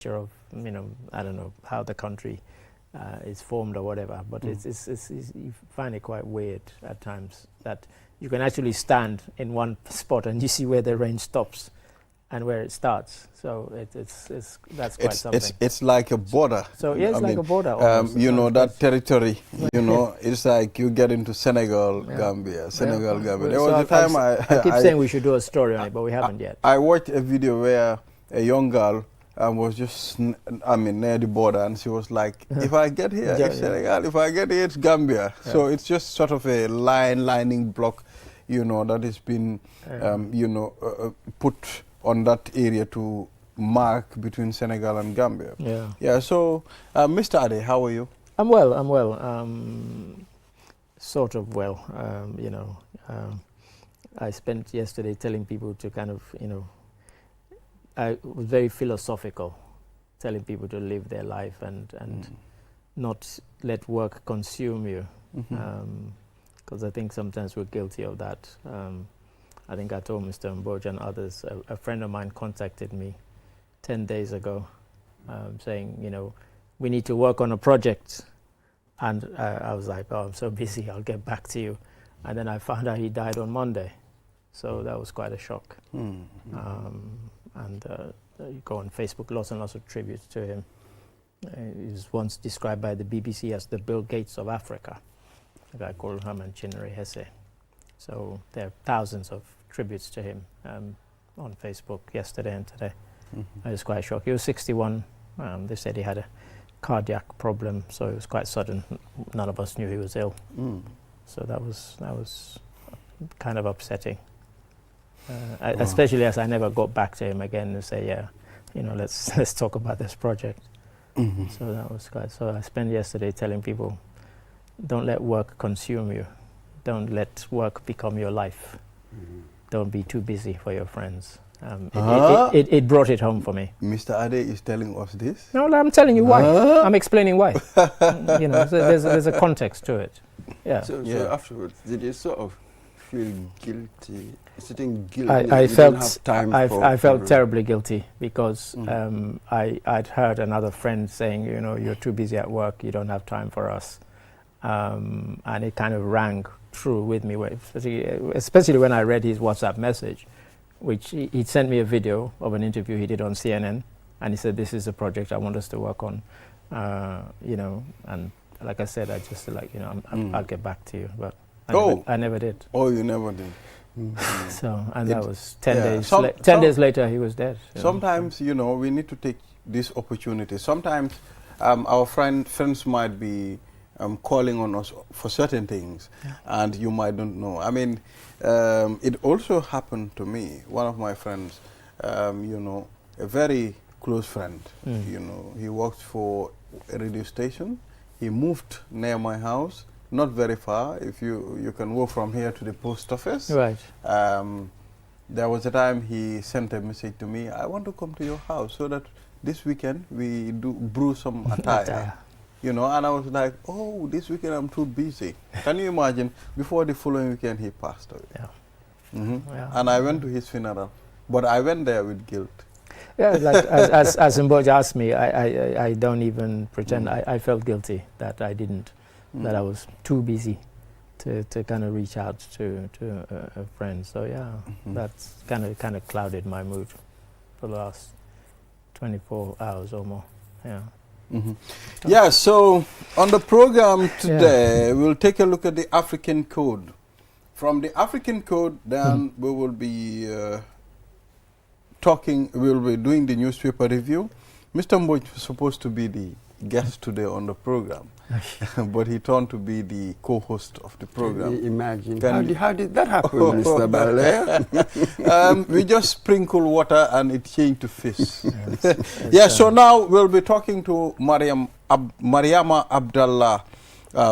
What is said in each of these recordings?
of, I don't know how the country is formed or whatever, but it's you find it quite weird at times that you can actually stand in one spot and you see where the range stops and where it starts. So that's quite something. It's like a border. So yeah, it's like a border. Almost. That territory. It's like you get into Senegal, Gambia, Gambia. There was a time I keep saying we should do a story on it, but we haven't yet. I watched a video where a young girl was just, near the border, and she was like, if I get here, it's Senegal, if I get here, it's Gambia. Yeah. So it's just sort of a lining block, that has been, put on that area to mark between Senegal and Gambia. Yeah. Yeah, so, Mr. Ade, how are you? I'm well. Sort of well, I spent yesterday telling people to kind of, I was very philosophical, telling people to live their life and not let work consume you, because I think sometimes we're guilty of that. I think I told Mr. Mboj and others, a friend of mine contacted me 10 days ago saying, we need to work on a project. And I was like, oh, I'm so busy, I'll get back to you. And then I found out he died on Monday. So that was quite a shock. And you go on Facebook, lots and lots of tributes to him. He was once described by the BBC as the Bill Gates of Africa, a guy called Herman Chinnery Hesse. So there are thousands of tributes to him on Facebook yesterday and today. I was quite shocked. He was 61. They said he had a cardiac problem, so it was quite sudden. None of us knew he was ill. So that was kind of upsetting. Especially as I never got back to him again and say, let's talk about this project. So that was quite. So I spent yesterday telling people, don't let work consume you. Don't let work become your life. Don't be too busy for your friends. It brought it home for me. Mr. Ade is telling us this? No, I'm telling you why. I'm explaining why. So there's a context to it. Yeah. So afterwards, did you sort of feel guilty? Sitting guilty. I felt terribly guilty because I'd heard another friend saying, you're too busy at work, you don't have time for us, and it kind of rang true with me, especially when I read his WhatsApp message, which he sent me a video of an interview he did on CNN, and he said, this is a project I want us to work on, and like I said, I just I'll get back to you, but I never did. Oh, you never did. So, and that was 10 days. 10 days later, he was dead. Sometimes, we need to take this opportunity. Sometimes, our friends might be calling on us for certain things, and you might not know. I mean, it also happened to me. One of my friends, a very close friend. He worked for a radio station. He moved near my house. Not very far. If you can walk from here to the post office. Right. There was a time he sent a message to me. I want to come to your house so that this weekend we do brew some attire. And I was like, oh, this weekend I'm too busy. Can you imagine? Before the following weekend he passed away. Yeah. And I went to his funeral, but I went there with guilt. Yeah, like as Mboj asked me, I don't even pretend. I felt guilty that I didn't. That I was too busy to kind of reach out to a friend. So that's kind of clouded my mood for the last 24 hours or more. Yeah. Yeah. So on the program today, we'll take a look at the African Code. From the African Code, then we will be We'll be doing the newspaper review. Mr. Mboj was supposed to be the guest today on the program, but he turned to be the co-host of the program. Can you imagine? How did that happen, Mr. Balea? We just sprinkle water and it changed to fish. So now we'll be talking to Mariama Abdallah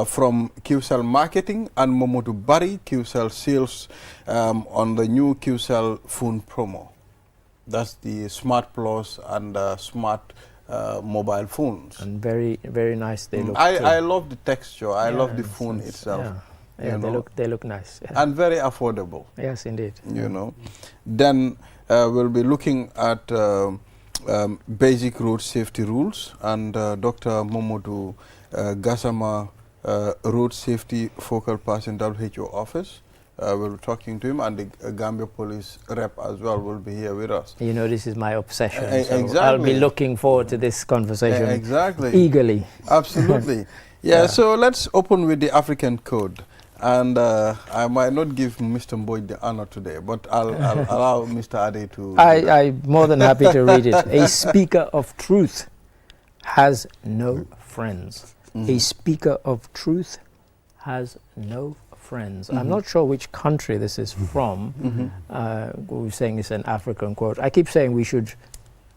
from Qcell Marketing and Momodu Bari, Qcell Sales, on the new Qcell phone promo. That's the Smart Plus and Smart mobile phones. And very, very nice they look. I love the texture. I love the phone itself. Yeah, they look nice. Yeah. And very affordable. Yes, indeed. Then we'll be looking at basic road safety rules, and Dr. Momodu Gassama, road safety focal person, WHO office. We'll be talking to him, and the Gambia police rep as well will be here with us. You know, this is my obsession. So Exactly. I'll be looking forward to this conversation Exactly. eagerly. Absolutely. Yeah, so let's open with the African code. And I might not give Mr. Boyd the honor today, but I'll allow Mr. Ade to... I'm more than happy to read it. A speaker of truth has no friends. A speaker of truth has no friends. I'm not sure which country this is from. We're saying it's an African quote. I keep saying we should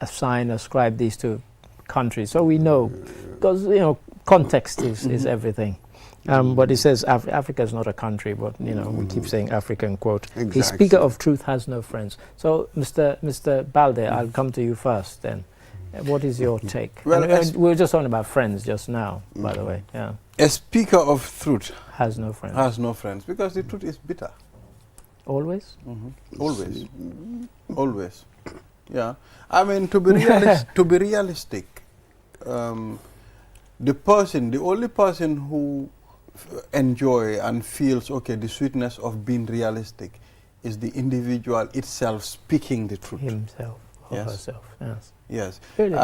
ascribe these to countries so we know, because you know context is everything. But it says Africa is not a country, but you know we keep saying African quote. Exactly. A speaker of truth has no friends. So Mr. Balde, I'll come to you first then. What is your take? Well, and we were just talking about friends just now, by the way. Yeah. A speaker of truth Has no friends. has no friends, because the truth is bitter. Always? Always. Always. Yeah. I mean, to be realistic, the only person who enjoy and feels, okay, the sweetness of being realistic is the individual itself speaking the truth. Himself or Yes. herself, yes. Yes. Really?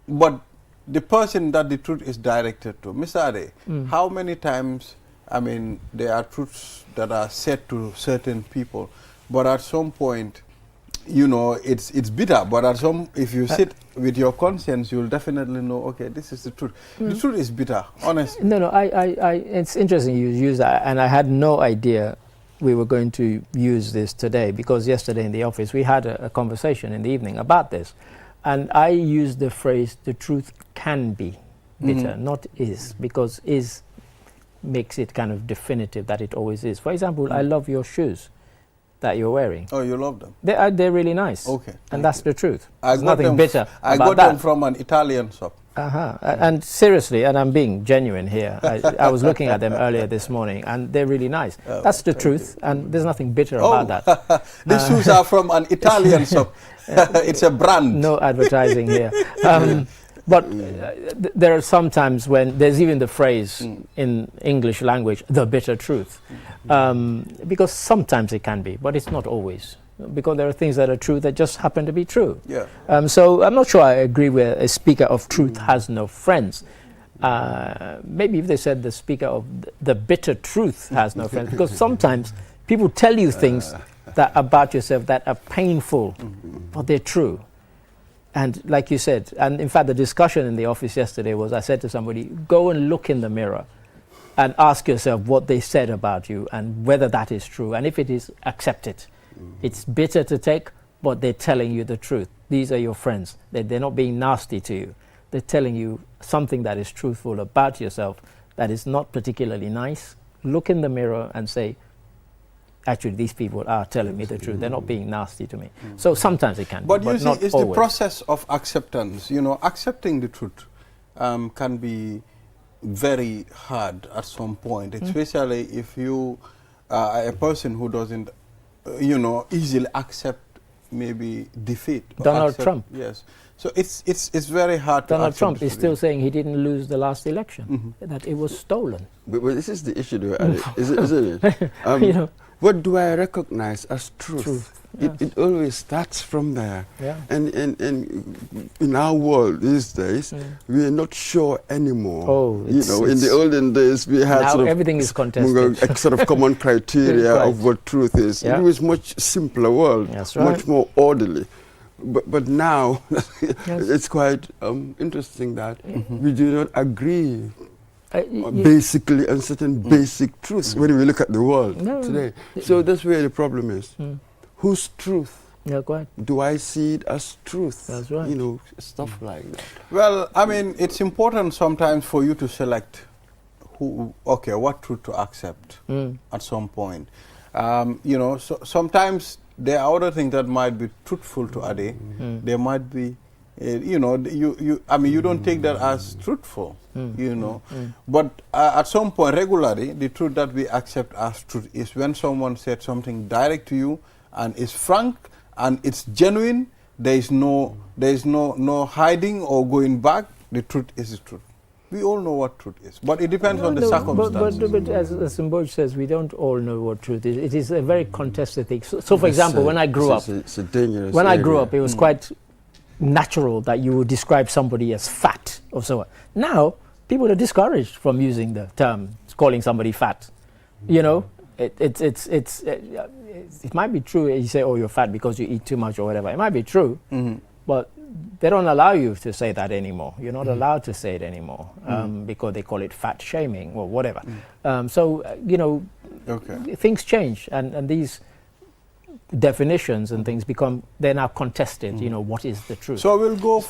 But the person that the truth is directed to, Mr. Ade, how many times, I mean, there are truths that are said to certain people, but at some point, you know, it's bitter, but at some, if you sit with your conscience, you'll definitely know, okay, this is the truth. The truth is bitter, honestly. No, it's interesting you use that, and I had no idea we were going to use this today, because yesterday in the office we had a conversation in the evening about this, and I used the phrase, the truth can be bitter, not is, because is makes it kind of definitive that it always is. For example, I love your shoes that you're wearing. Oh, you love them? They're really nice. Okay. And that's the truth. I There's got nothing them bitter I about got that. them from an Italian shop. And seriously, and I'm being genuine here, I was looking at them earlier this morning, and they're really nice. That's the truth, and there's nothing bitter about that. These shoes are from an Italian shop. It's a brand. No advertising here. But there are some times when there's even the phrase in English language, the bitter truth. Because sometimes it can be, but it's not always. Because there are things that are true that just happen to be true. Yeah. So I'm not sure I agree with a speaker of truth has no friends. Maybe if they said the speaker of the bitter truth has no friends, because sometimes people tell you things that about yourself that are painful, but they're true. And like you said, and in fact the discussion in the office yesterday was, I said to somebody, go and look in the mirror and ask yourself what they said about you and whether that is true. And if it is, accept it. It's bitter to take, but they're telling you the truth. These are your friends. They're not being nasty to you. They're telling you something that is truthful about yourself that is not particularly nice. Look in the mirror and say, actually, these people are telling me the truth. They're not being nasty to me. So sometimes it can, but be, you see, not it's always. the process of acceptance. You know, accepting the truth can be very hard at some point, especially if you are a person who doesn't, you know, easily accept maybe defeat. Donald Trump. Yes. So it's very hard. Donald to Trump is still saying he didn't lose the last election, that it was stolen. But this is the issue, though, isn't it? You know, what do I recognize as truth? Yes. It always starts from there. Yeah. And in our world these days, we are not sure anymore. Oh, you know, in the olden days, we had now sort of everything is contested. a sort of common criteria Right. of what truth is. Yeah. It was much simpler world, That's right. much more orderly. But now, it's quite interesting that we do not agree basically on certain basic truths when we look at the world today. So that's where the problem is. Whose truth Yeah, quite. do I see it as truth? That's right. You know, stuff like that. Well, I mean, it's important sometimes for you to select what truth to accept at some point. You know, so sometimes there are other things that might be truthful to Ade. There might be, you know, I mean, you don't take that as truthful, you know. But at some point, regularly, the truth that we accept as truth is when someone said something direct to you and is frank and it's genuine, there is no hiding or going back. The truth is the truth. We all know what truth is, but it depends on the circumstances. But as Mboj says, we don't all know what truth is. It is a very contested thing. So for example, when I grew up, it was quite natural that you would describe somebody as fat or so on. Now, people are discouraged from using the term, calling somebody fat. You know, it might be true. You say, "Oh, you're fat because you eat too much" or whatever. It might be true, but they don't allow you to say that anymore. You're not allowed to say it anymore because they call it fat shaming or whatever. You know, things change, and these definitions and things they're now contested. You know, what is the truth? So we'll go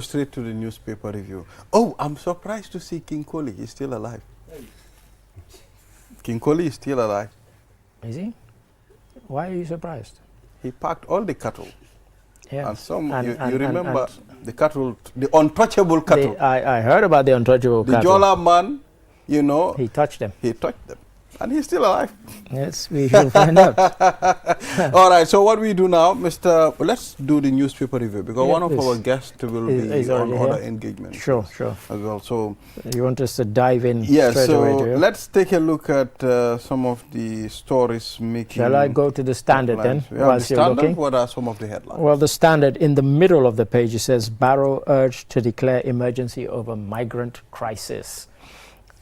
straight to the newspaper review. Oh, I'm surprised to see King Koli. He's still alive. King Koli is still alive. Is he? Why are you surprised? He packed all the cattle. Yeah. And you remember the cattle, the untouchable cattle. I heard about the untouchable cattle. The Jola man, you know. He touched them. He touched them. And he's still alive. Yes, we shall find out. All right, so what we do now, let's do the newspaper review, because one of our guests will be on other engagement. Sure. As well. So you want us to dive in straight away, so let's take a look at some of the stories making... Shall I go to the Standard then, whilst you're looking? What are some of the headlines? Well, the Standard, in the middle of the page, it says, Barrow urged to declare emergency over migrant crisis.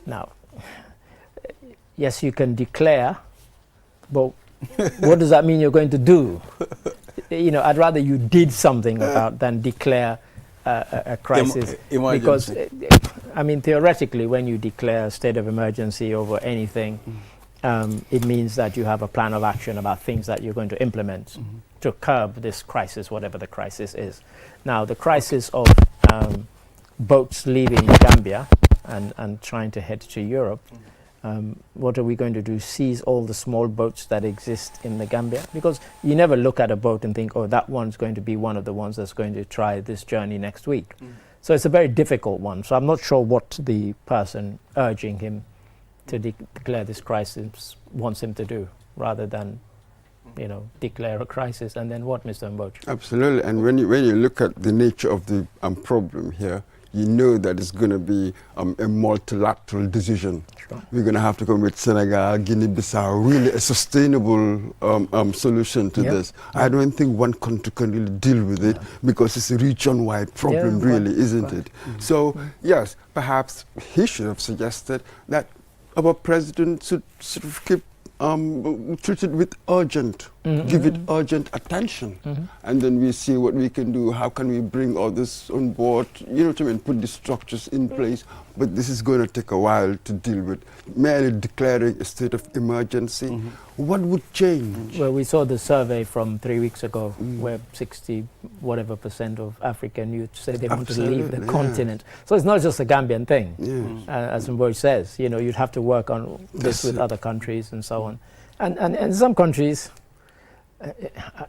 Now, yes, you can declare, but what does that mean you're going to do? You know, I'd rather you did something about than declare a crisis. Because, I mean, theoretically, when you declare a state of emergency over anything, it means that you have a plan of action about things that you're going to implement to curb this crisis, whatever the crisis is. Now, the crisis of boats leaving Gambia and trying to head to Europe, what are we going to do? Seize all the small boats that exist in the Gambia? Because you never look at a boat and think, oh, that one's going to be one of the ones that's going to try this journey next week. So it's a very difficult one. So I'm not sure what the person urging him to declare this crisis wants him to do, rather than, you know, declare a crisis. And then what, Mr. Mboj? Absolutely. And when you look at the nature of the problem here, you know that it's going to be a multilateral decision. Sure. We're going to have to come with Senegal, Guinea-Bissau, really a sustainable solution to this. I don't think one country can really deal with it because it's a region-wide problem, really, isn't it? So, yes, perhaps he should have suggested that our president should sort of keep treat it with urgent, give it urgent attention, and then we see what we can do. How can we bring all this on board? You know what I mean? Put the structures in place. But this is going to take a while to deal with. Merely declaring a state of emergency, what would change? Well, we saw the survey from 3 weeks ago where 60% of African youth say they want to leave the continent. So it's not just a Gambian thing, as Mboj says. You know, you'd have to work on this with other countries and so on. And in some countries,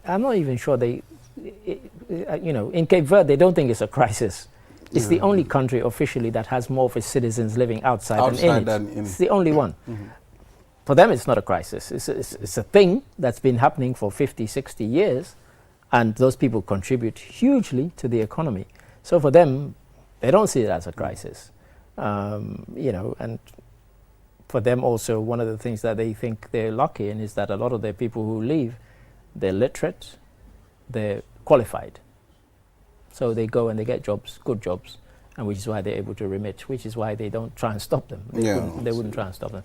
I'm not even sure you know, in Cape Verde, they don't think it's a crisis. It's the only country officially that has more of its citizens living outside than in it. It's the only one. For them, it's not a crisis. It's a thing that's been happening for 50, 60 years, and those people contribute hugely to the economy. So for them, they don't see it as a crisis. You know, and for them also, one of the things that they think they're lucky in is that a lot of the people who leave, they're literate, they're qualified. So they go and they get jobs, good jobs, and which is why they're able to remit, which is why they don't try and stop them. They wouldn't try and stop them.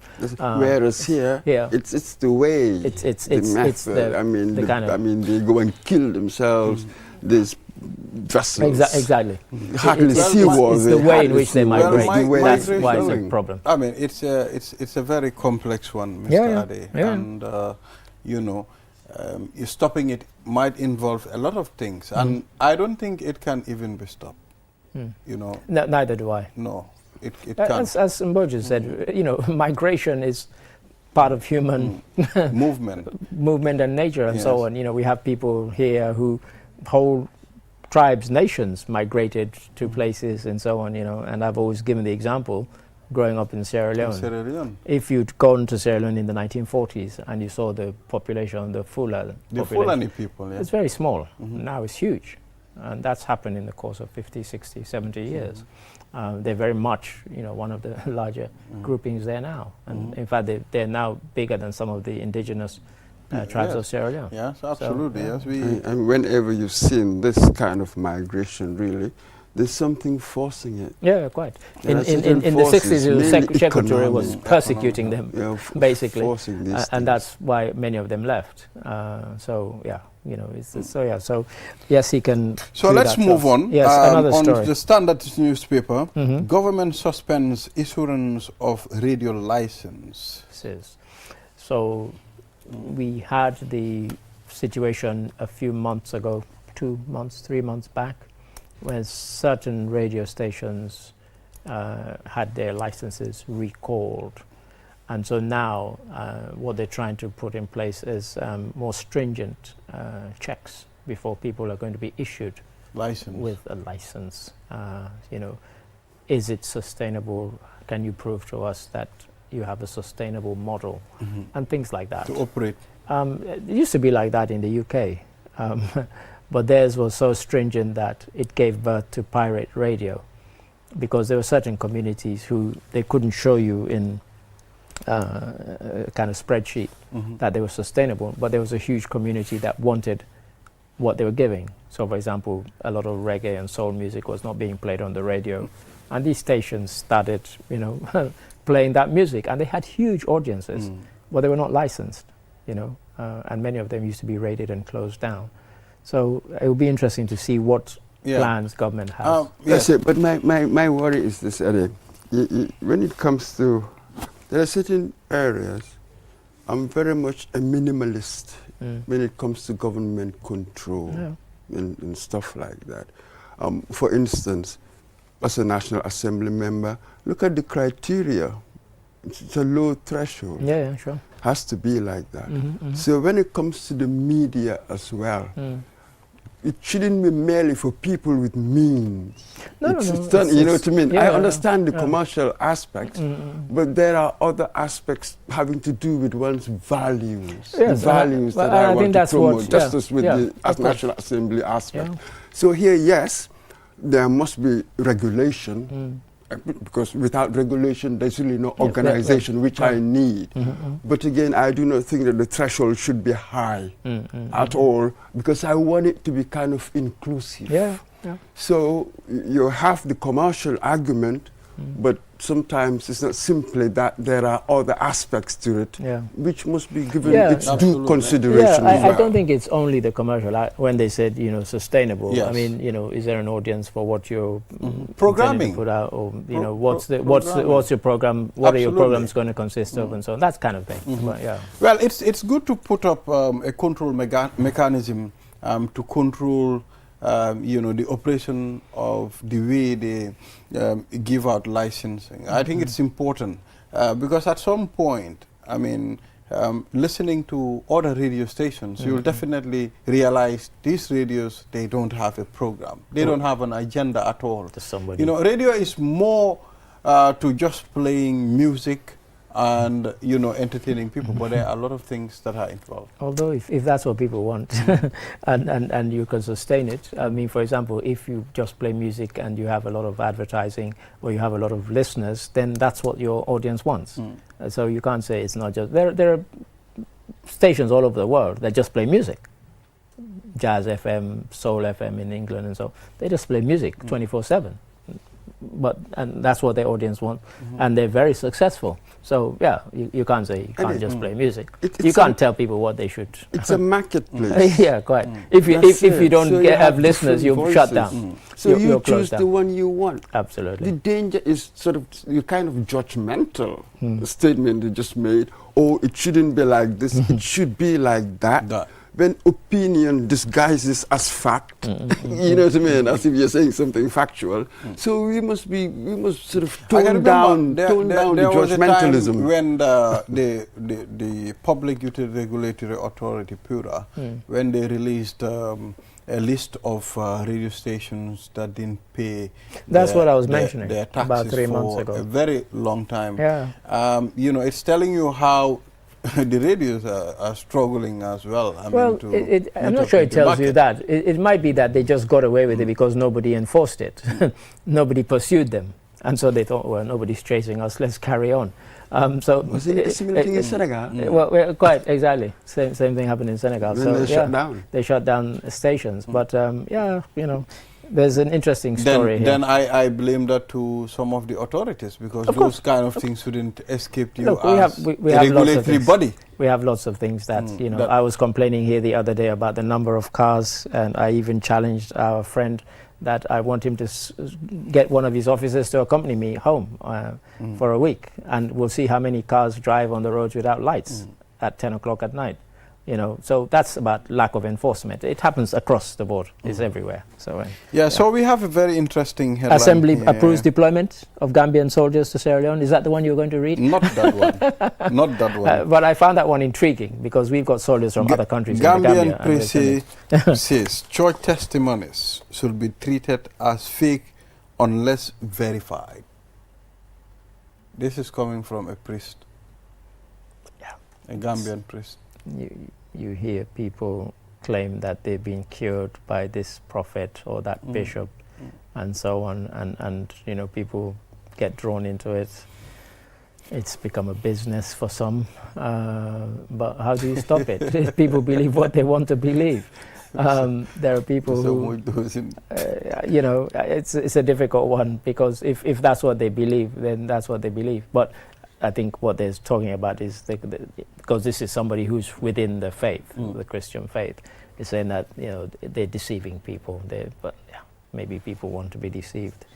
Whereas here, it's the way, it's the method. I mean, they go and kill themselves. There's vessels. Exactly. Hardly seawater. It's the way in which they migrate. That's why it's a problem. I mean, it's a very complex one, Mr. Ade. And, you know, stopping it might involve a lot of things, and I don't think it can even be stopped. You know, neither do I. No, it can't. As Mboj said, you know, migration is part of human movement and nature and so on. You know, we have people here who whole tribes, nations migrated to places and so on. You know, and I've always given the example growing up in Sierra Leone. Sierra Leone. If you'd gone to Sierra Leone in the 1940s and you saw the population, the Fulani people, yeah. It's very small. Now it's huge. And that's happened in the course of 50, 60, 70 years. They're very much, one of the larger groupings there now. And in fact, they're now bigger than some of the indigenous tribes of Sierra Leone. Yes, absolutely. So, yes, and whenever you've seen this kind of migration, really, there's something forcing it. Yeah, quite. In the 60s, Sekou Touré was persecuting them, basically. Forcing these and that's why many of them left. So yes, he can. So let's move on. Yes, another story. On the Standard newspaper, government suspends issuance of radio licenses. So we had the situation a few months ago, 2 months, 3 months back, when certain radio stations had their licenses recalled. And so now what they're trying to put in place is more stringent checks before people are going to be issued with a license. Is it sustainable? Can you prove to us that you have a sustainable model? And things like that. To operate. It used to be like that in the UK. But theirs was so stringent that it gave birth to pirate radio, because there were certain communities who they couldn't show you in a kind of spreadsheet that they were sustainable, but there was a huge community that wanted what they were giving. So, for example, a lot of reggae and soul music was not being played on the radio, and these stations started, playing that music, and they had huge audiences, but they were not licensed, and many of them used to be raided and closed down. So it will be interesting to see what plans government has. That's it. But my worry is this, Eddie. When it comes to, there are certain areas, I'm very much a minimalist when it comes to government control and stuff like that. For instance, as a National Assembly member, look at the criteria. It's a low threshold. Yeah, sure. Has to be like that. So when it comes to the media as well, it shouldn't be merely for people with means. No. You know what I mean? I understand the commercial aspects, but there are other aspects having to do with one's values. Yes, the values that I want to promote, just as with the National Assembly aspect. So here, yes, there must be regulation, because without regulation, there's really no organization, which I need. But again, I do not think that the threshold should be high at all, because I want it to be kind of inclusive. So you have the commercial argument, but sometimes it's not simply that there are other aspects to it, which must be given its due consideration. I don't think it's only the commercial. When they said, sustainable, I mean, is there an audience for what you're programming put out, or what's your program? What are your programs going to consist of, and so on, that kind of thing. But, well, it's good to put up a control mechanism to control. The operation of the way they give out licensing. I think it's important because at some point, I mean, listening to other radio stations, you'll definitely realize these radios, they don't have a program. They don't have an agenda at all. Radio is more to just playing music and entertaining people, but there are a lot of things that are involved. Although if that's what people want, and you can sustain it. I mean, for example, if you just play music and you have a lot of advertising or you have a lot of listeners, then that's what your audience wants. So you can't say it's not just there are stations all over the world that just play music. Jazz FM, Soul FM in England, and so they just play music 24/7. And that's what their audience want, and they're very successful. So you can't say you can't just play music. You can't tell people what they should. It's a marketplace. Quite. If you don't have listeners, you're shut down. So you choose the one you want. Absolutely. The danger is sort of your kind of judgmental statement you just made. Oh, it shouldn't be like this. It should be like that. When opinion disguises as fact, you know what I mean, as if you're saying something factual. So we must sort of tone down the judgmentalism. When the Public Utility Regulatory Authority, PURA, when they released a list of radio stations that didn't pay. That's what I was mentioning their taxes about 3 months for ago. a very long time. Yeah. You know, it's telling you how the radios are struggling as well. I'm not sure it tells you that. It might be that they just got away with it because nobody enforced it. Nobody pursued them. And so they thought, well, nobody's chasing us, let's carry on. So was it a similar thing in Senegal? Well, quite exactly. Same thing happened in Senegal. Then so they shut down. They shut down stations. But yeah, you know, there's an interesting story here. Then I blame that to some of the authorities, because those kind of things shouldn't escape you. Look, as we a have lots of regulatory things. body. We have lots of things that, you know, I was complaining here the other day about the number of cars, and I even challenged our friend that I want him to get one of his officers to accompany me home for a week, and we'll see how many cars drive on the roads without lights at 10 o'clock at night. You know, so that's about lack of enforcement. It happens across the board. It's everywhere. So yeah. So we have a very interesting headline. Assembly here. approves deployment of Gambian soldiers to Sierra Leone. Is that the one you're going to read? Not that one. Not that one. But I found that one intriguing, because we've got soldiers from other countries. Gambian press says church testimonies should be treated as fake unless verified. This is coming from a priest. Yeah. A Gambian priest. You hear people claim that they've been cured by this prophet or that bishop and so on, and you know, people get drawn into it. It's become a business for some, but how do you stop it? People believe what they want to believe. There are people who, you know, it's a difficult one, because if that's what they believe, then that's what they believe. But I think what they're talking about is, because this is somebody who's within the faith, the Christian faith, is saying that, you know, they're deceiving people. But yeah, maybe people want to be deceived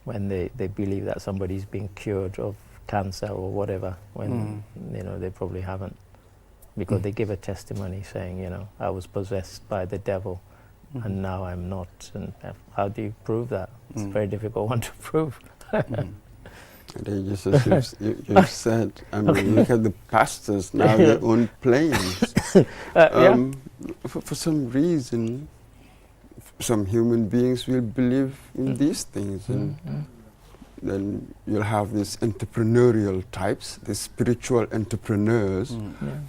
when they believe that somebody's being cured of cancer or whatever, when you know, they probably haven't, because they give a testimony saying, you know, I was possessed by the devil and now I'm not. And how do you prove that? It's a very difficult one to prove. They just, as you've said, I mean, look at the pastors now, they own planes. For some reason, some human beings will believe in these things, and then you'll have these entrepreneurial types, the spiritual entrepreneurs.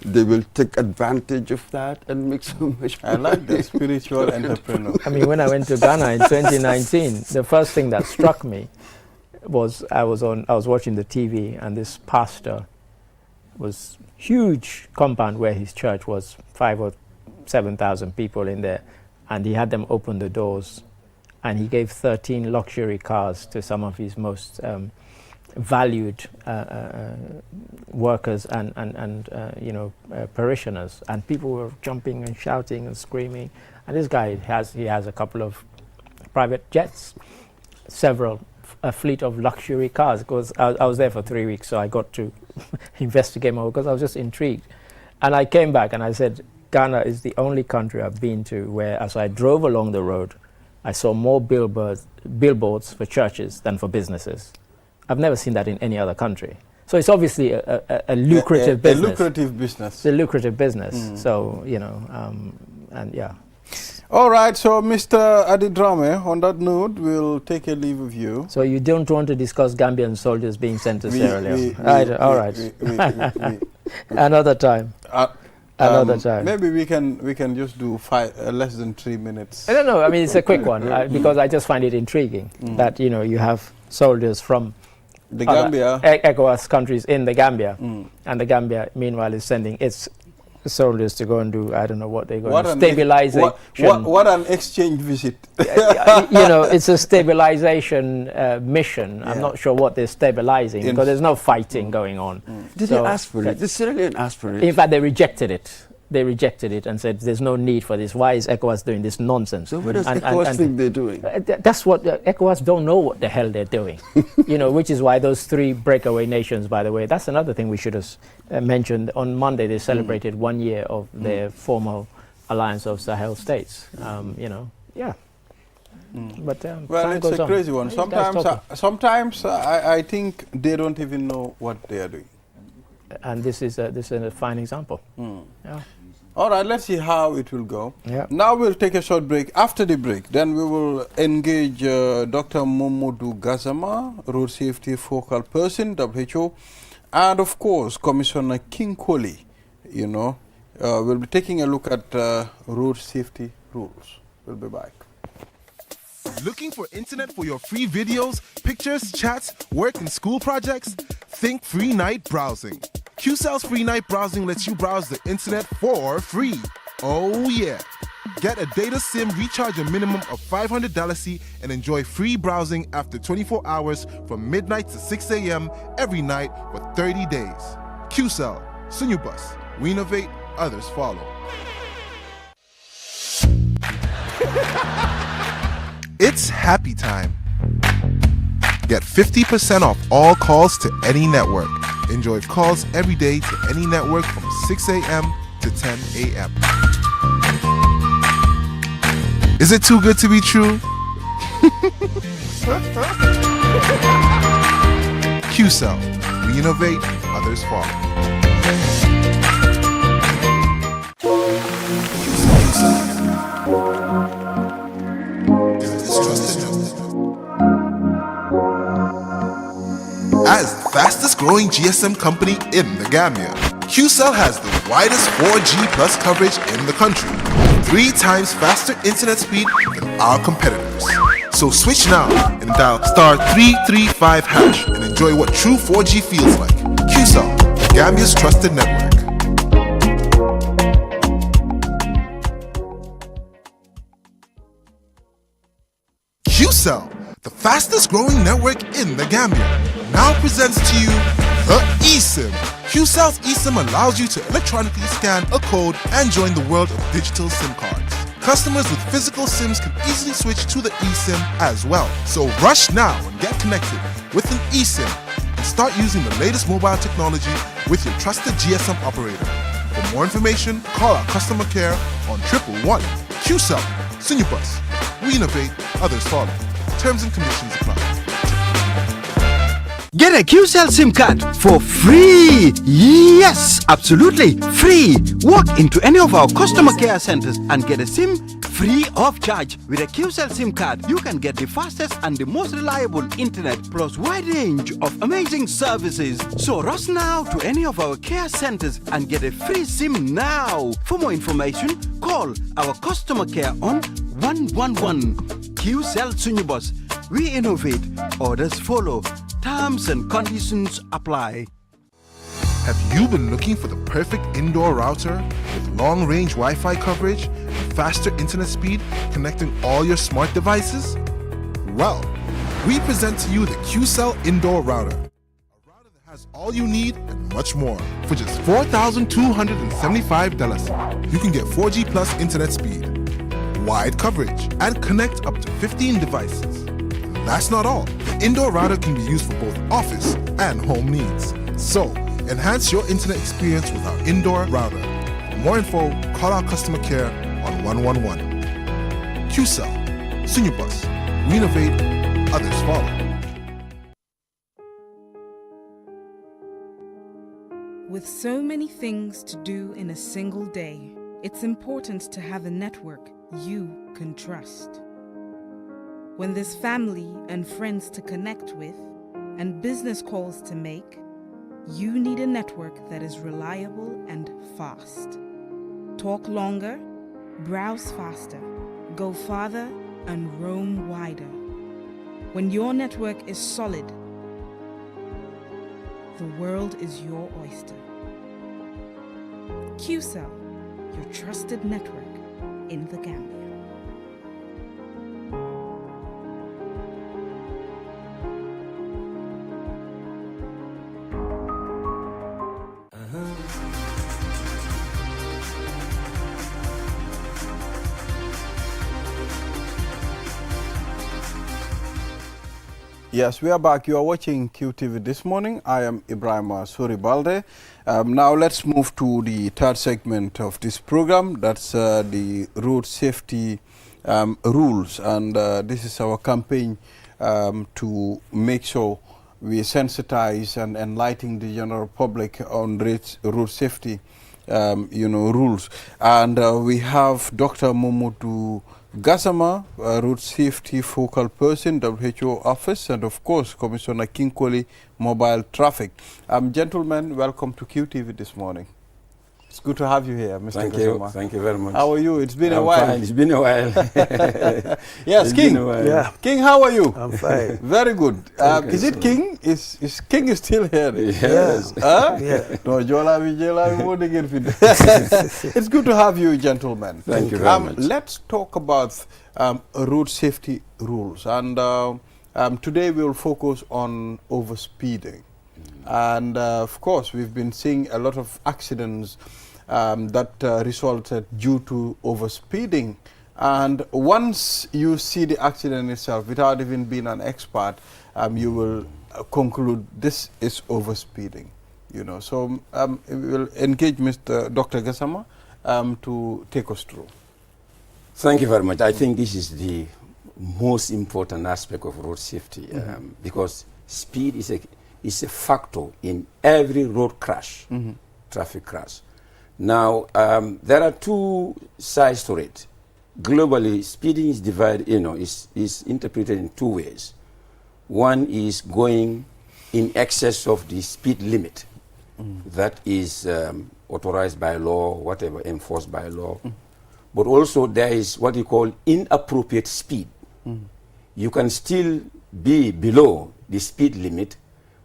They will take advantage of that and make so much money. I like the spiritual entrepreneur. I mean, when I went to Ghana in 2019, the first thing that struck me was I was watching the TV, and this pastor was huge compound where his church was, 5,000 or 7,000 people in there, and he had them open the doors, and he gave 13 luxury cars to some of his most valued workers and you know, parishioners, and people were jumping and shouting and screaming. And this guy has a couple of private jets, a fleet of luxury cars, because I was there for 3 weeks, so I got to investigate more, because I was just intrigued. And I came back and I said, Ghana is the only country I've been to where, as I drove along the road, I saw more billboards for churches than for businesses. I've never seen that in any other country. So it's obviously a lucrative business. A lucrative business. It's a lucrative business. So, you know, and yeah. All right, so Mr. Adidrame, on that note, we'll take a leave of you. So you don't want to discuss Gambian soldiers being sent to Sierra Leone? All right. Another time. Another time. Maybe we can just do less than 3 minutes. I don't know. I mean, it's a quick one, because I just find it intriguing that, you know, you have soldiers from the Gambia, ECOWAS countries in the Gambia, and the Gambia, meanwhile, is sending its soldiers to go and do, I don't know what they're going to stabilization. What an exchange visit. You know, it's a stabilization mission. I'm not sure what they're stabilizing, because there's no fighting going on. Did they ask for it? Did Sierra Leone ask for it? In fact, they rejected it. They rejected it and said, there's no need for this. Why is ECOWAS doing this nonsense? So what does ECOWAS think they're doing? That's what ECOWAS don't know what the hell they're doing. You know, which is why those 3 breakaway nations, by the way, that's another thing we should have mentioned. On Monday, they celebrated 1 year of their formal alliance of Sahel states. You know, yeah. But well, it's a crazy one. Sometimes I think they don't even know what they are doing. And this is a fine example. Yeah. All right, let's see how it will go. Yeah. Now we'll take a short break. After the break, then we will engage Dr. Momodu Gazama, road safety focal person, WHO, and of course, Commissioner King Koli. You know, we'll be taking a look at road safety rules. We'll be back. Looking for internet for your free videos, pictures, chats, work, and school projects? Think free night browsing. Qcell's free night browsing lets you browse the internet for free. Oh yeah. Get a data SIM, recharge a minimum of $500 and enjoy free browsing after 24 hours from midnight to 6 a.m. every night for 30 days. Qcell, Sunubus. We innovate, others follow. It's happy time. Get 50% off all calls to any network. Enjoy calls every day to any network from 6 a.m. to 10 a.m. Is it too good to be true? Qcell. We innovate, others follow. As the fastest growing GSM company in the Gambia, Qcell has the widest 4G plus coverage in the country, 3 times faster internet speed than our competitors. So switch now and dial *335# and enjoy what true 4G feels like. Qcell, Gambia's trusted network. Qcell, the fastest growing network in the Gambia, now presents to you the eSIM. Qcell's eSIM allows you to electronically scan a code and join the world of digital SIM cards. Customers with physical SIMs can easily switch to the eSIM as well. So rush now and get connected with an eSIM and start using the latest mobile technology with your trusted GSM operator. For more information, call our customer care on 111. Qcell, Sunubus. We innovate, others follow. Terms and conditions apply. Get a Qcell SIM card for free. Yes, absolutely free. Walk into any of our customer care centers and get a SIM free of charge. With a Qcell SIM card, you can get the fastest and the most reliable internet plus wide range of amazing services. So rush now to any of our care centers and get a free SIM now. For more information, call our customer care on 111. Qcell Sunubus. We innovate, others follow. Terms and conditions apply. Have you been looking for the perfect indoor router with long-range Wi-Fi coverage and faster internet speed connecting all your smart devices? Well, we present to you the Qcell Indoor Router. A router that has all you need and much more. For just $4,275, you can get 4G plus internet speed, wide coverage, and connect up to 15 devices. That's not all. The indoor router can be used for both office and home needs. So, enhance your internet experience with our indoor router. For more info, call our customer care on 111. Qcell, Sunubus. We innovate, others follow. With so many things to do in a single day, it's important to have a network you can trust. When there's family and friends to connect with and business calls to make, you need a network that is reliable and fast. Talk longer, browse faster, go farther, and roam wider. When your network is solid, the world is your oyster. Qcell, your trusted network in the Gambia. Yes, we are back. You are watching QTV this morning. I am Ibrahim Suribalde. Now let's move to the third segment of this program. That's the road safety rules. And this is our campaign to make sure we sensitize and enlighten the general public on road safety rules. And we have Dr. Momodu Gassama, Road Safety Focal Person, WHO Office, and of course, Commissioner Kinkoli, Mobile Traffic. Gentlemen, welcome to QTV this morning. It's good to have you here, Mr. Gassama. Thank you very much. How are you? It's been a while. Fine. It's been a while. Yes, King. Yeah. King, how are you? I'm fine. Very good. Is it King? Is King is still here? Yes. Yeah. No, it's good to have you, gentlemen. Thank you very much. Let's talk about road safety rules. And today we will focus on overspeeding. And of course, we've been seeing a lot of accidents that resulted due to overspeeding. And once you see the accident itself, without even being an expert, you will conclude this is overspeeding. So we will engage Mr. Dr. Gassama to take us through. Thank you very much. I think this is the most important aspect of road safety because speed is a factor in every road crash, traffic crash. Now, there are two sides to it. Globally, speeding is divided, is interpreted in two ways. One is going in excess of the speed limit that is authorized by law, whatever, enforced by law. But also there is what you call inappropriate speed. You can still be below the speed limit,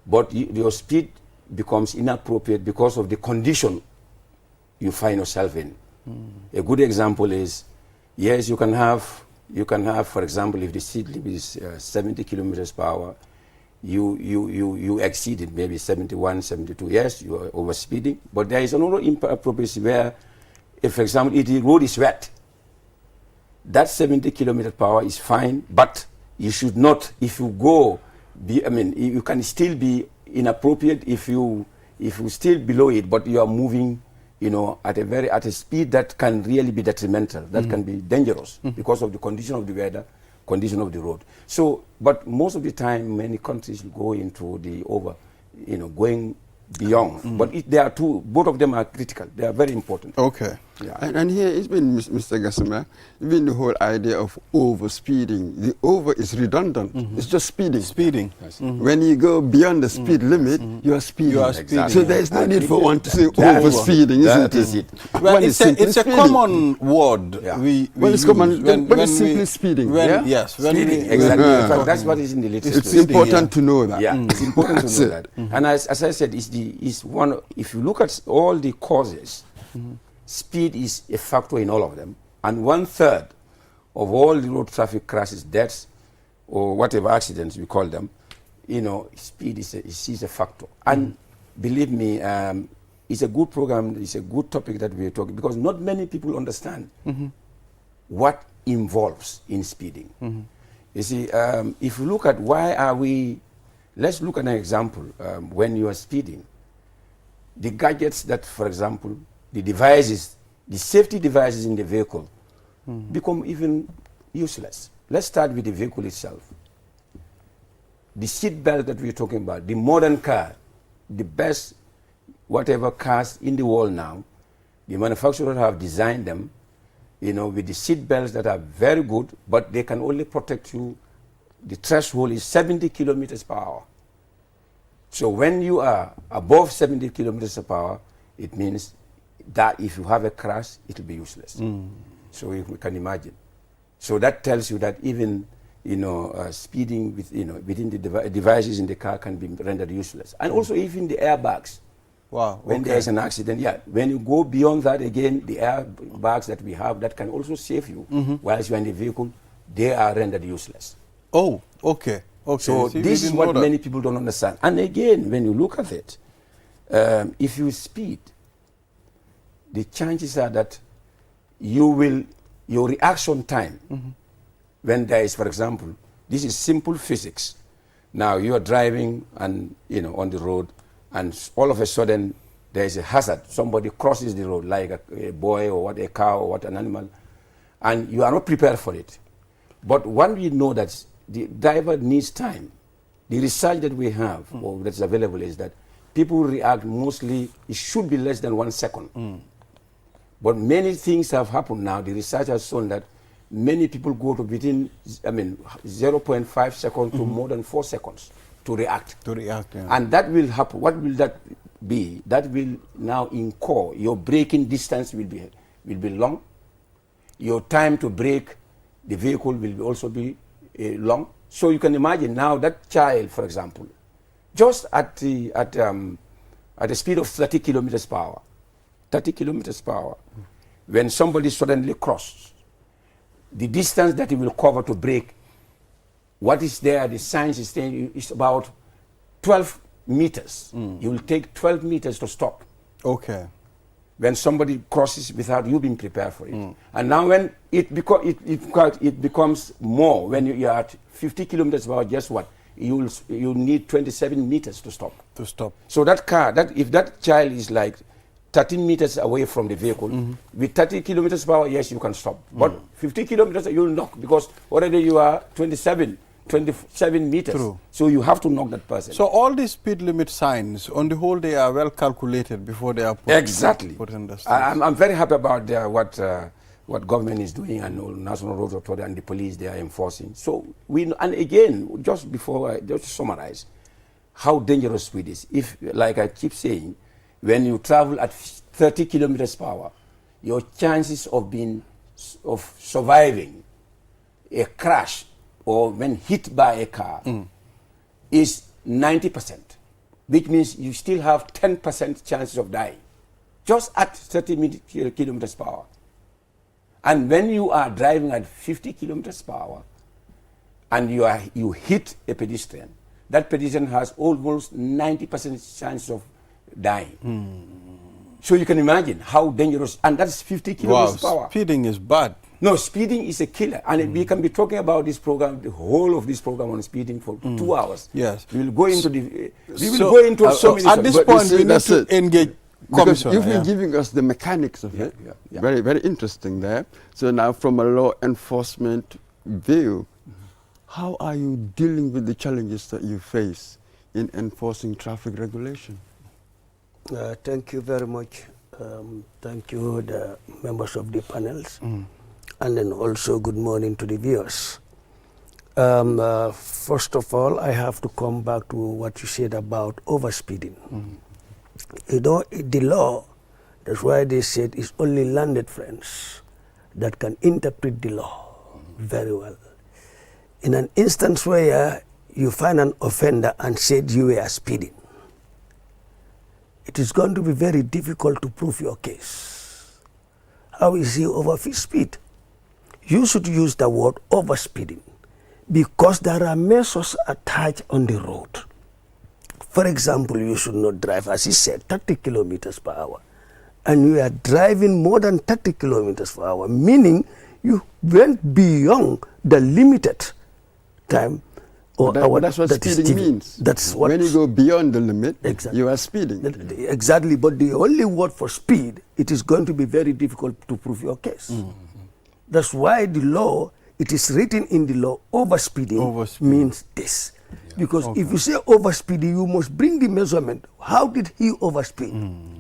but your speed becomes inappropriate because of the condition you find yourself in. A good example is, yes, you can have, for example, if the speed limit is 70 kilometers per hour, you exceeded maybe 71, 72. Yes, you are overspeeding, but there is another inappropriate where, if, for example, if the road is wet, that 70 kilometers per hour is fine, but you should not, if you go, you can still be inappropriate if you still below it, but you are moving, at a speed that can really be detrimental, that can be dangerous because of the condition of the weather, condition of the road. So, but most of the time, many countries go into the going beyond. But there are two, both of them are critical. They are very important. Okay. Yeah. And here it's been, Mr. Gassama, even the whole idea of overspeeding. The over is redundant. It's just speeding. Speeding. Yes. When you go beyond the speed limit, you are speeding. You are speeding. So there is no need for one to say overspeeding, isn't it? Well, it's a common word. Yeah. It's common, but it's simply speeding. Yes. Speeding, exactly. In fact, that's what is in the literature. It's important to know that. Yeah, it's important to know that. And as I said, is one. If you look at all the causes, speed is a factor in all of them. And 1/3 of all the road traffic crashes, deaths, or whatever accidents we call them, speed is a factor. And believe me, it's a good program. It's a good topic that we're talking, because not many people understand what involves in speeding. You see, if you look at let's look at an example. When you are speeding, the gadgets that, for example, the devices, the safety devices in the vehicle become even useless. Let's start with the vehicle itself. The seat belt that we're talking about, the modern car, the best whatever cars in the world now, the manufacturers have designed them, with the seat belts that are very good, but they can only protect you. The threshold is 70 kilometers per hour. So when you are above 70 kilometers per hour, it means that if you have a crash, it will be useless. So you can imagine. So that tells you that even speeding within the devices in the car can be rendered useless. And also even the airbags. Wow. When there is an accident, when you go beyond that, again, the airbags that we have that can also save you whilst you're in the vehicle, they are rendered useless. Oh, okay. So this is what many people don't understand. And again, when you look at it, if you speed, the chances are that your reaction time, when there is, for example, this is simple physics. Now you are driving and on the road, and all of a sudden there is a hazard. Somebody crosses the road, like a boy or a cow or an animal, and you are not prepared for it. But when we know that the driver needs time, the research that we have or that's available is that people react mostly, it should be less than 1 second But many things have happened now. The research has shown that many people go to within, 0.5 seconds to more than 4 seconds to react. Yeah. And that will happen. What will that be? That will now incur, your braking distance will be long. Your time to brake the vehicle will also be long. So you can imagine now that child, for example, just at the speed of 30 kilometers per hour, when somebody suddenly crosses, the distance that he will cover to brake, what is there, the science is saying, is about 12 meters. You will take 12 meters to stop. Okay. When somebody crosses without you being prepared for it. And now when it becomes more, when you are at 50 kilometers per hour, guess what? You need 27 meters to stop. So that car, if that child is like 13 meters away from the vehicle, with 30 kilometers per hour, yes, you can stop. But 50 kilometers, you'll knock, because already you are 27 meters. True. So you have to knock that person. So all these speed limit signs, on the whole, they are well calculated before they are put in the streets. I'm very happy about what government is doing, and National Road Authority and the police, they are enforcing. So and again, just to summarize, how dangerous speed is. If, like I keep saying, when you travel at 30 kilometers per hour, your chances of surviving a crash or when hit by a car is 90%, which means you still have 10% chances of dying, just at 30 kilometers per hour. And when you are driving at 50 kilometers per hour and you hit a pedestrian, that pedestrian has almost 90% chance of dying. So you can imagine how dangerous, and that's 50 kilometers per hour. Speeding is bad. No, speeding is a killer, and we can be talking about this program, the whole of this program on speeding for 2 hours. Yes, we will go into so many. At this point, we need to engage. Because you've been giving us the mechanics of it. Very, very interesting there. So now, from a law enforcement view, how are you dealing with the challenges that you face in enforcing traffic regulation? Thank you very much. Thank you, the members of the panels. And then also good morning to the viewers. First of all, I have to come back to what you said about overspeeding. You know, the law, that's why they said it's only learned friends that can interpret the law very well. In an instance where you find an offender and said you were speeding, it is going to be very difficult to prove your case. How is he over speed? You should use the word overspeeding because there are measures attached on the road. For example, you should not drive, as he said, 30 kilometers per hour. And you are driving more than 30 kilometers per hour, meaning you went beyond the limited time. That's what speeding means. That's what when you go beyond the limit, you are speeding. Exactly, but the only word for speed, it is going to be very difficult to prove your case. That's why the law, it is written in the law, overspeeding means this. Because if you say overspeeding, you must bring the measurement. How did he overspeed?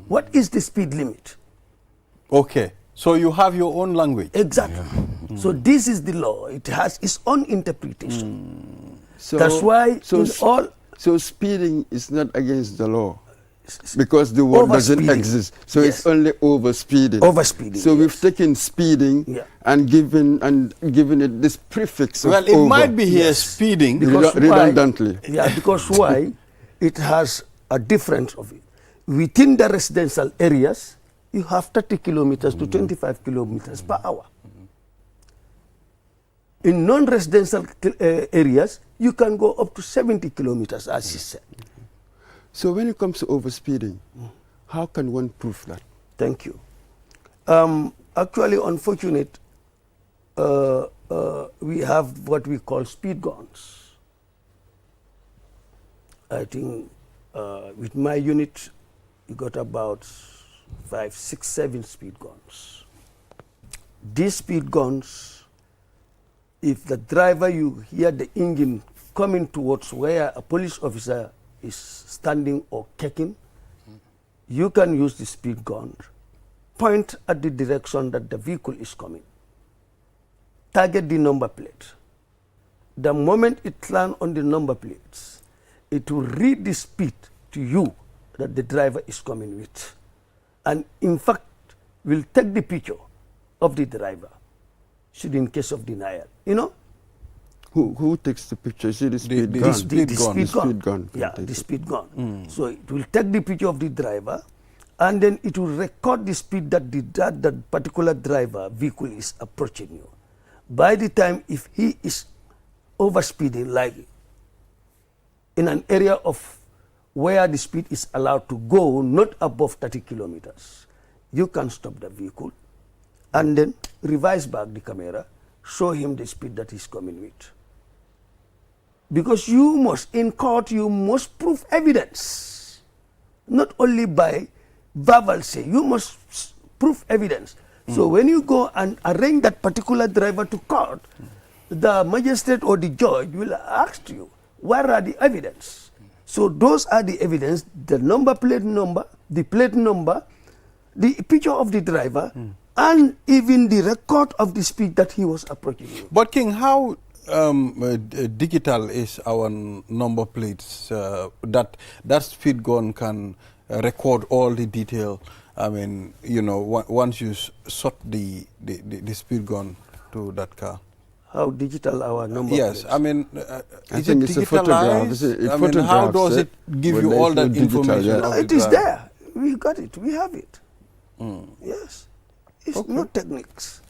What is the speed limit? Okay, so you have your own language. Exactly. So this is the law. It has its own interpretation. So that's why So speeding is not against the law. Because the word doesn't exist. So it's only overspeeding. Overspeeding. So we've taken speeding and given it this prefix of it might be here speeding. Redundantly. Because why? It has a difference of it. Within the residential areas, you have 30 kilometers to 25 kilometers per hour. In non-residential areas, you can go up to 70 kilometers, as he said. So when it comes to overspeeding, how can one prove that? Thank you. Actually, unfortunate, we have what we call speed guns. I think with my unit, we got about 5, 6, 7 speed guns. These speed guns, if the driver, you hear the engine coming towards where a police officer is standing or kicking, you can use the speed gun point at the direction that the vehicle is coming. Target the number plate. The moment it lands on the number plates, it will read the speed to you that the driver is coming with. And in fact, will take the picture of the driver, should in case of denial. You know? Who takes the picture? Is it the speed gun? The speed gun. Yeah, the speed gun. So it will take the picture of the driver, and then it will record the speed that that particular driver vehicle is approaching you. By the time, if he is overspeeding, like in an area of where the speed is allowed to go, not above 30 kilometers, you can stop the vehicle and then revise back the camera, show him the speed that he's coming with. Because you must, in court, you must prove evidence, not only by verbal say, you must prove evidence. So when you go and arraign that particular driver to court, the magistrate or the judge will ask you, where are the evidence? So those are the evidence, the number plate number, the plate number, the picture of the driver, and even the record of the speed that he was approaching you. But King, how digital is our number plates that speed gun can record all the detail? I mean, you know, once you shot the speed gun to that car. How digital our number Yes, plates? I mean, I is think it it's a photograph. digitalized? I mean, how does it give you all that information? No, it is there. We got it. We have it. Yes. It's not techniques.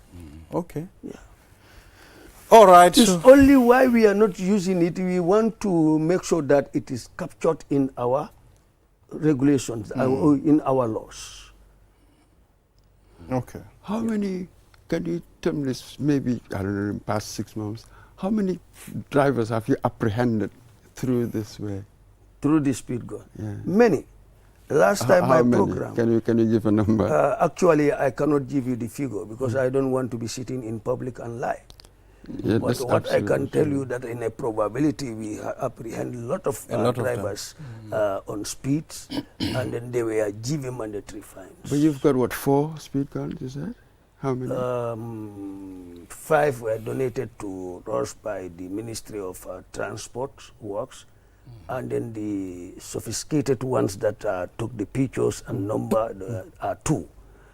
Okay. Yeah. All right. It's only why we are not using it. We want to make sure that it is captured in our regulations, in our laws. Okay. How many, can you tell me this, maybe, I don't know, in the past 6 months, how many drivers have you apprehended through this way? Through the speed gun? Yeah. Many. Last time How my many? program. Can you give a number? Actually, I cannot give you the figure because I don't want to be sitting in public and lie. Yeah, But what I can tell you that in a probability we apprehend a lot of drivers on speeds, and then they were given mandatory fines. But you've got what, 4 speed guns, is that? How many? 5 were donated to us by the Ministry of Transport Works, and then the sophisticated ones that took the pictures and number are 2.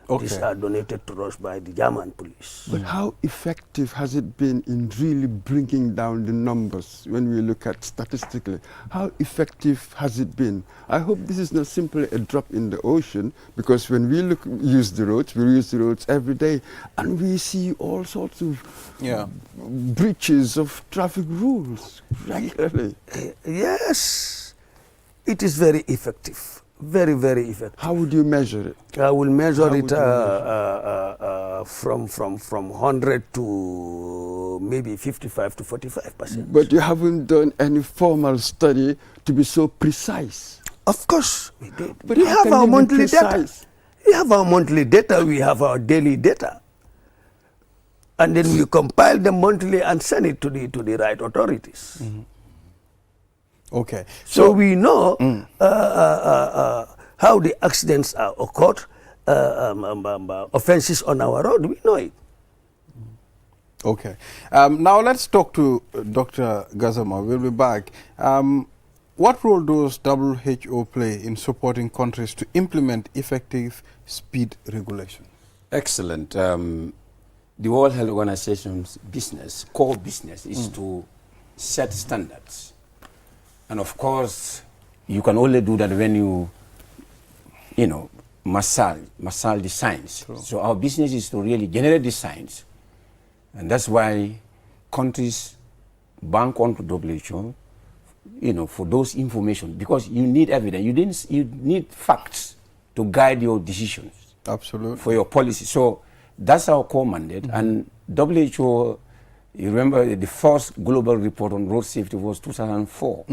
Okay. These are donated to us by the German police. But how effective has it been in really bringing down the numbers when we look at statistically? How effective has it been? I hope this is not simply a drop in the ocean, because when we use the roads every day, and we see all sorts of breaches of traffic rules regularly. Yes, it is very effective. Very, very effective. How would you measure it? I will measure it from 100 to maybe 55 to 45%. But you haven't done any formal study to be so precise. Of course we did. But we how have can our you be monthly data. precise? We have our monthly data. We have our daily data. And then we compile them monthly and send it to the right authorities. Okay. So we know how the accidents are occurred, offenses on our road. We know it. Okay. Now let's talk to Dr. Gassama. We'll be back. What role does WHO play in supporting countries to implement effective speed regulation? Excellent. The World Health Organization's core business is to set standards. And of course, you can only do that when you know, massage the science. True. So our business is to really generate the science. And that's why countries bank onto WHO, you know, for those information, because you need evidence. You need facts to guide your decisions. Absolutely. For your policy. So that's our core mandate. And WHO, you remember the first global report on road safety was 2004.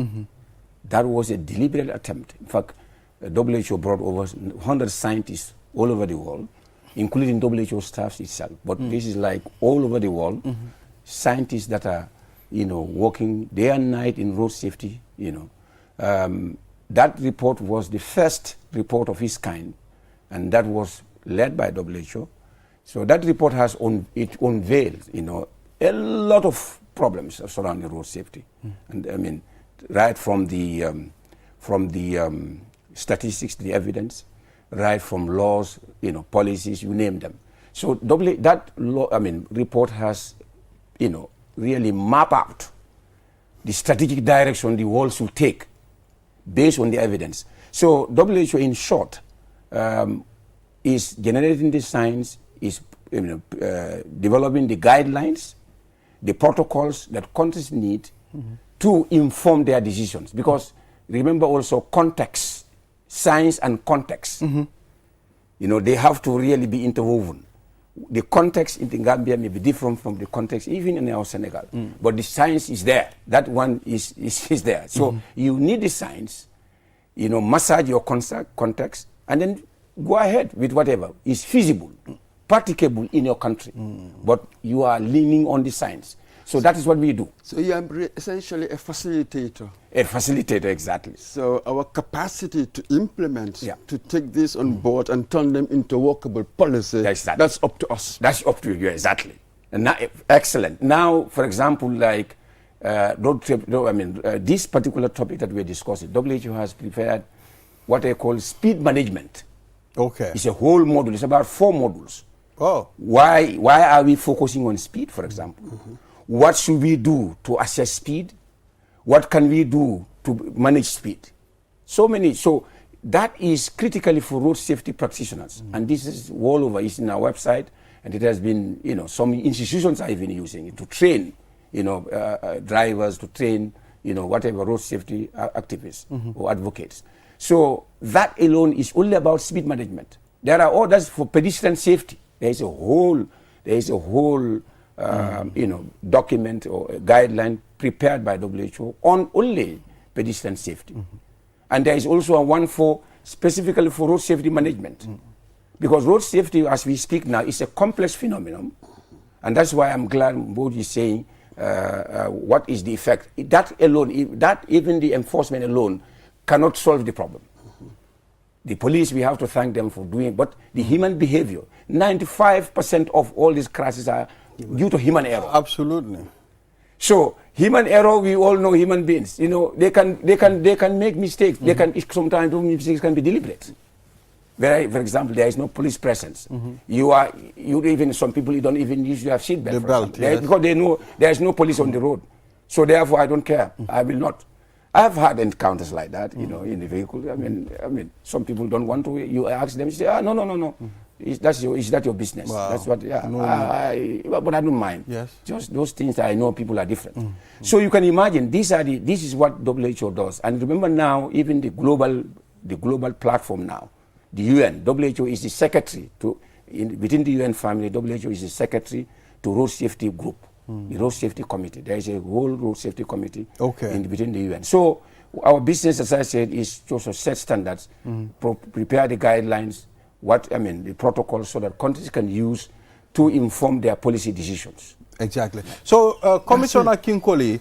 That was a deliberate attempt. In fact, WHO brought over 100 scientists all over the world, including WHO staff itself. But this is like all over the world, scientists that are, you know, working day and night in road safety, you know. That report was the first report of its kind, and that was led by WHO. So that report has it unveiled, a lot of problems surrounding road safety, and I mean, right from the statistics, the evidence, right from laws, policies, you name them. So that report has, really map out the strategic direction the world should take based on the evidence. So WHO, in short, is generating the science, is developing the guidelines, the protocols that countries need to inform their decisions. Because remember also context, science and context. They have to really be interwoven. The context in the Gambia may be different from the context even in our Senegal, but the science is there. That one is there. So you need the science, massage your context, and then go ahead with whatever is feasible, practicable in your country. But you are leaning on the science. So that is what we do. So you are essentially a facilitator. A facilitator, exactly. So our capacity to implement, to take this on board and turn them into workable policy, that's up to us. That's up to you, exactly. And now, excellent. Now, for example, like road trip, this particular topic that we're discussing, WHO has prepared what they call speed management. Okay. It's a whole module. It's about 4 modules. Oh. Why are we focusing on speed, for example? What should we do to assess speed? What can we do to manage speed? So that is critically for road safety practitioners. And this is all over. It's in our website, and it has been, some institutions are even using it to train, drivers, to train, whatever road safety activists or advocates. So that alone is only about speed management. There are others for pedestrian safety. There is a whole document or guideline prepared by WHO on only pedestrian safety. And there is also one specifically for road safety management. Because road safety, as we speak now, is a complex phenomenon. And that's why I'm glad Mbodi is saying what is the effect. That alone, even the enforcement alone cannot solve the problem. The police, we have to thank them for doing, but the human behavior, 95% of all these crashes are due to human error. Absolutely. So human error, we all know human beings. They can make mistakes. They can sometimes those mistakes can be deliberate. Where, for example, there is no police presence. Some people you don't even usually have seatbelt. The belt, yes. Because they know there is no police on the road. So therefore, I don't care. I will not. I've had encounters like that, in the vehicle. I mean, some people don't want to. You ask them, you say, no. Is that your business? Wow. That's what, No. but I don't mind. Yes. Just those things I know people are different. So you can imagine, this is what WHO does. And remember now, even the global platform now, the UN, WHO is the secretary within the UN family, WHO is the secretary to road safety group. The road safety committee. There is a whole road safety committee within the UN. So our business, as I said, is to also set standards, prepare the guidelines, the protocols, so that countries can use to inform their policy decisions. Exactly. So, Commissioner Kinkoli,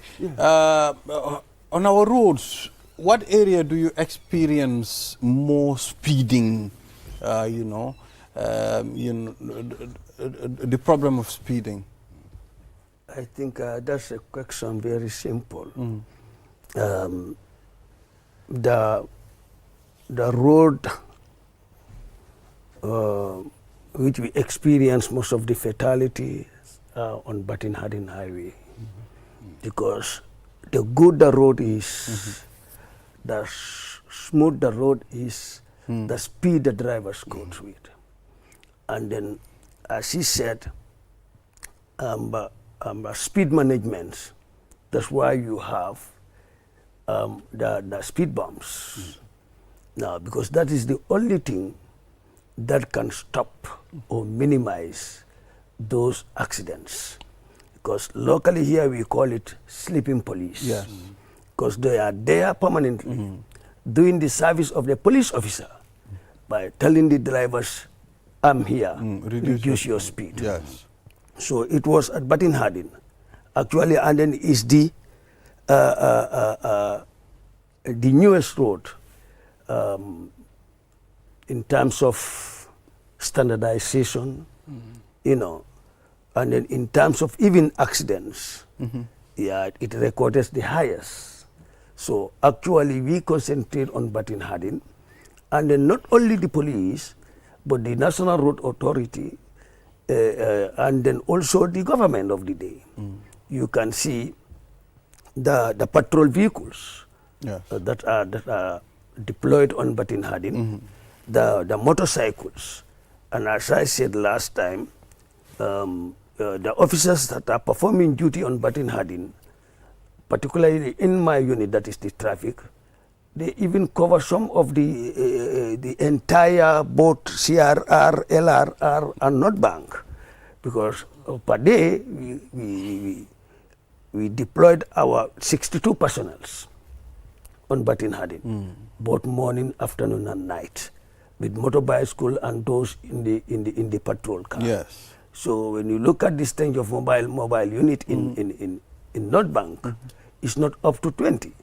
on our roads, what area do you experience more speeding? The problem of speeding. I think that's a question very simple. The road which we experience most of the fatalities on Batin Hadin Highway, because the good the road is, the smooth the road is, the speed the drivers go through it. And then, as he said, speed management, that's why you have the speed bumps. Now, because that is the only thing that can stop or minimize those accidents. Because locally here we call it sleeping police. Yes. Because they are there permanently doing the service of the police officer by telling the drivers, I'm here, reduce your speed. Yes. So it was at Batin Hadin, actually, and then is the newest road in terms of standardization, you know, and then in terms of even accidents, yeah, it recorded the highest. So actually we concentrate on Batin Hadin, and then not only the police, but the National Road Authority, and then also the government of the day. You can see the patrol vehicles that are deployed on Batin Hadin, the motorcycles, and as I said last time, the officers that are performing duty on Batin Hadin, particularly in my unit, that is the traffic, they even cover some of the entire both CRR, LRR, and North Bank, because per day we deployed our 62 personnels on Batin Hadin, both morning, afternoon, and night, with motorbike and those in the patrol car. Yes. So when you look at the strength of mobile unit in North Bank, it's not up to 20.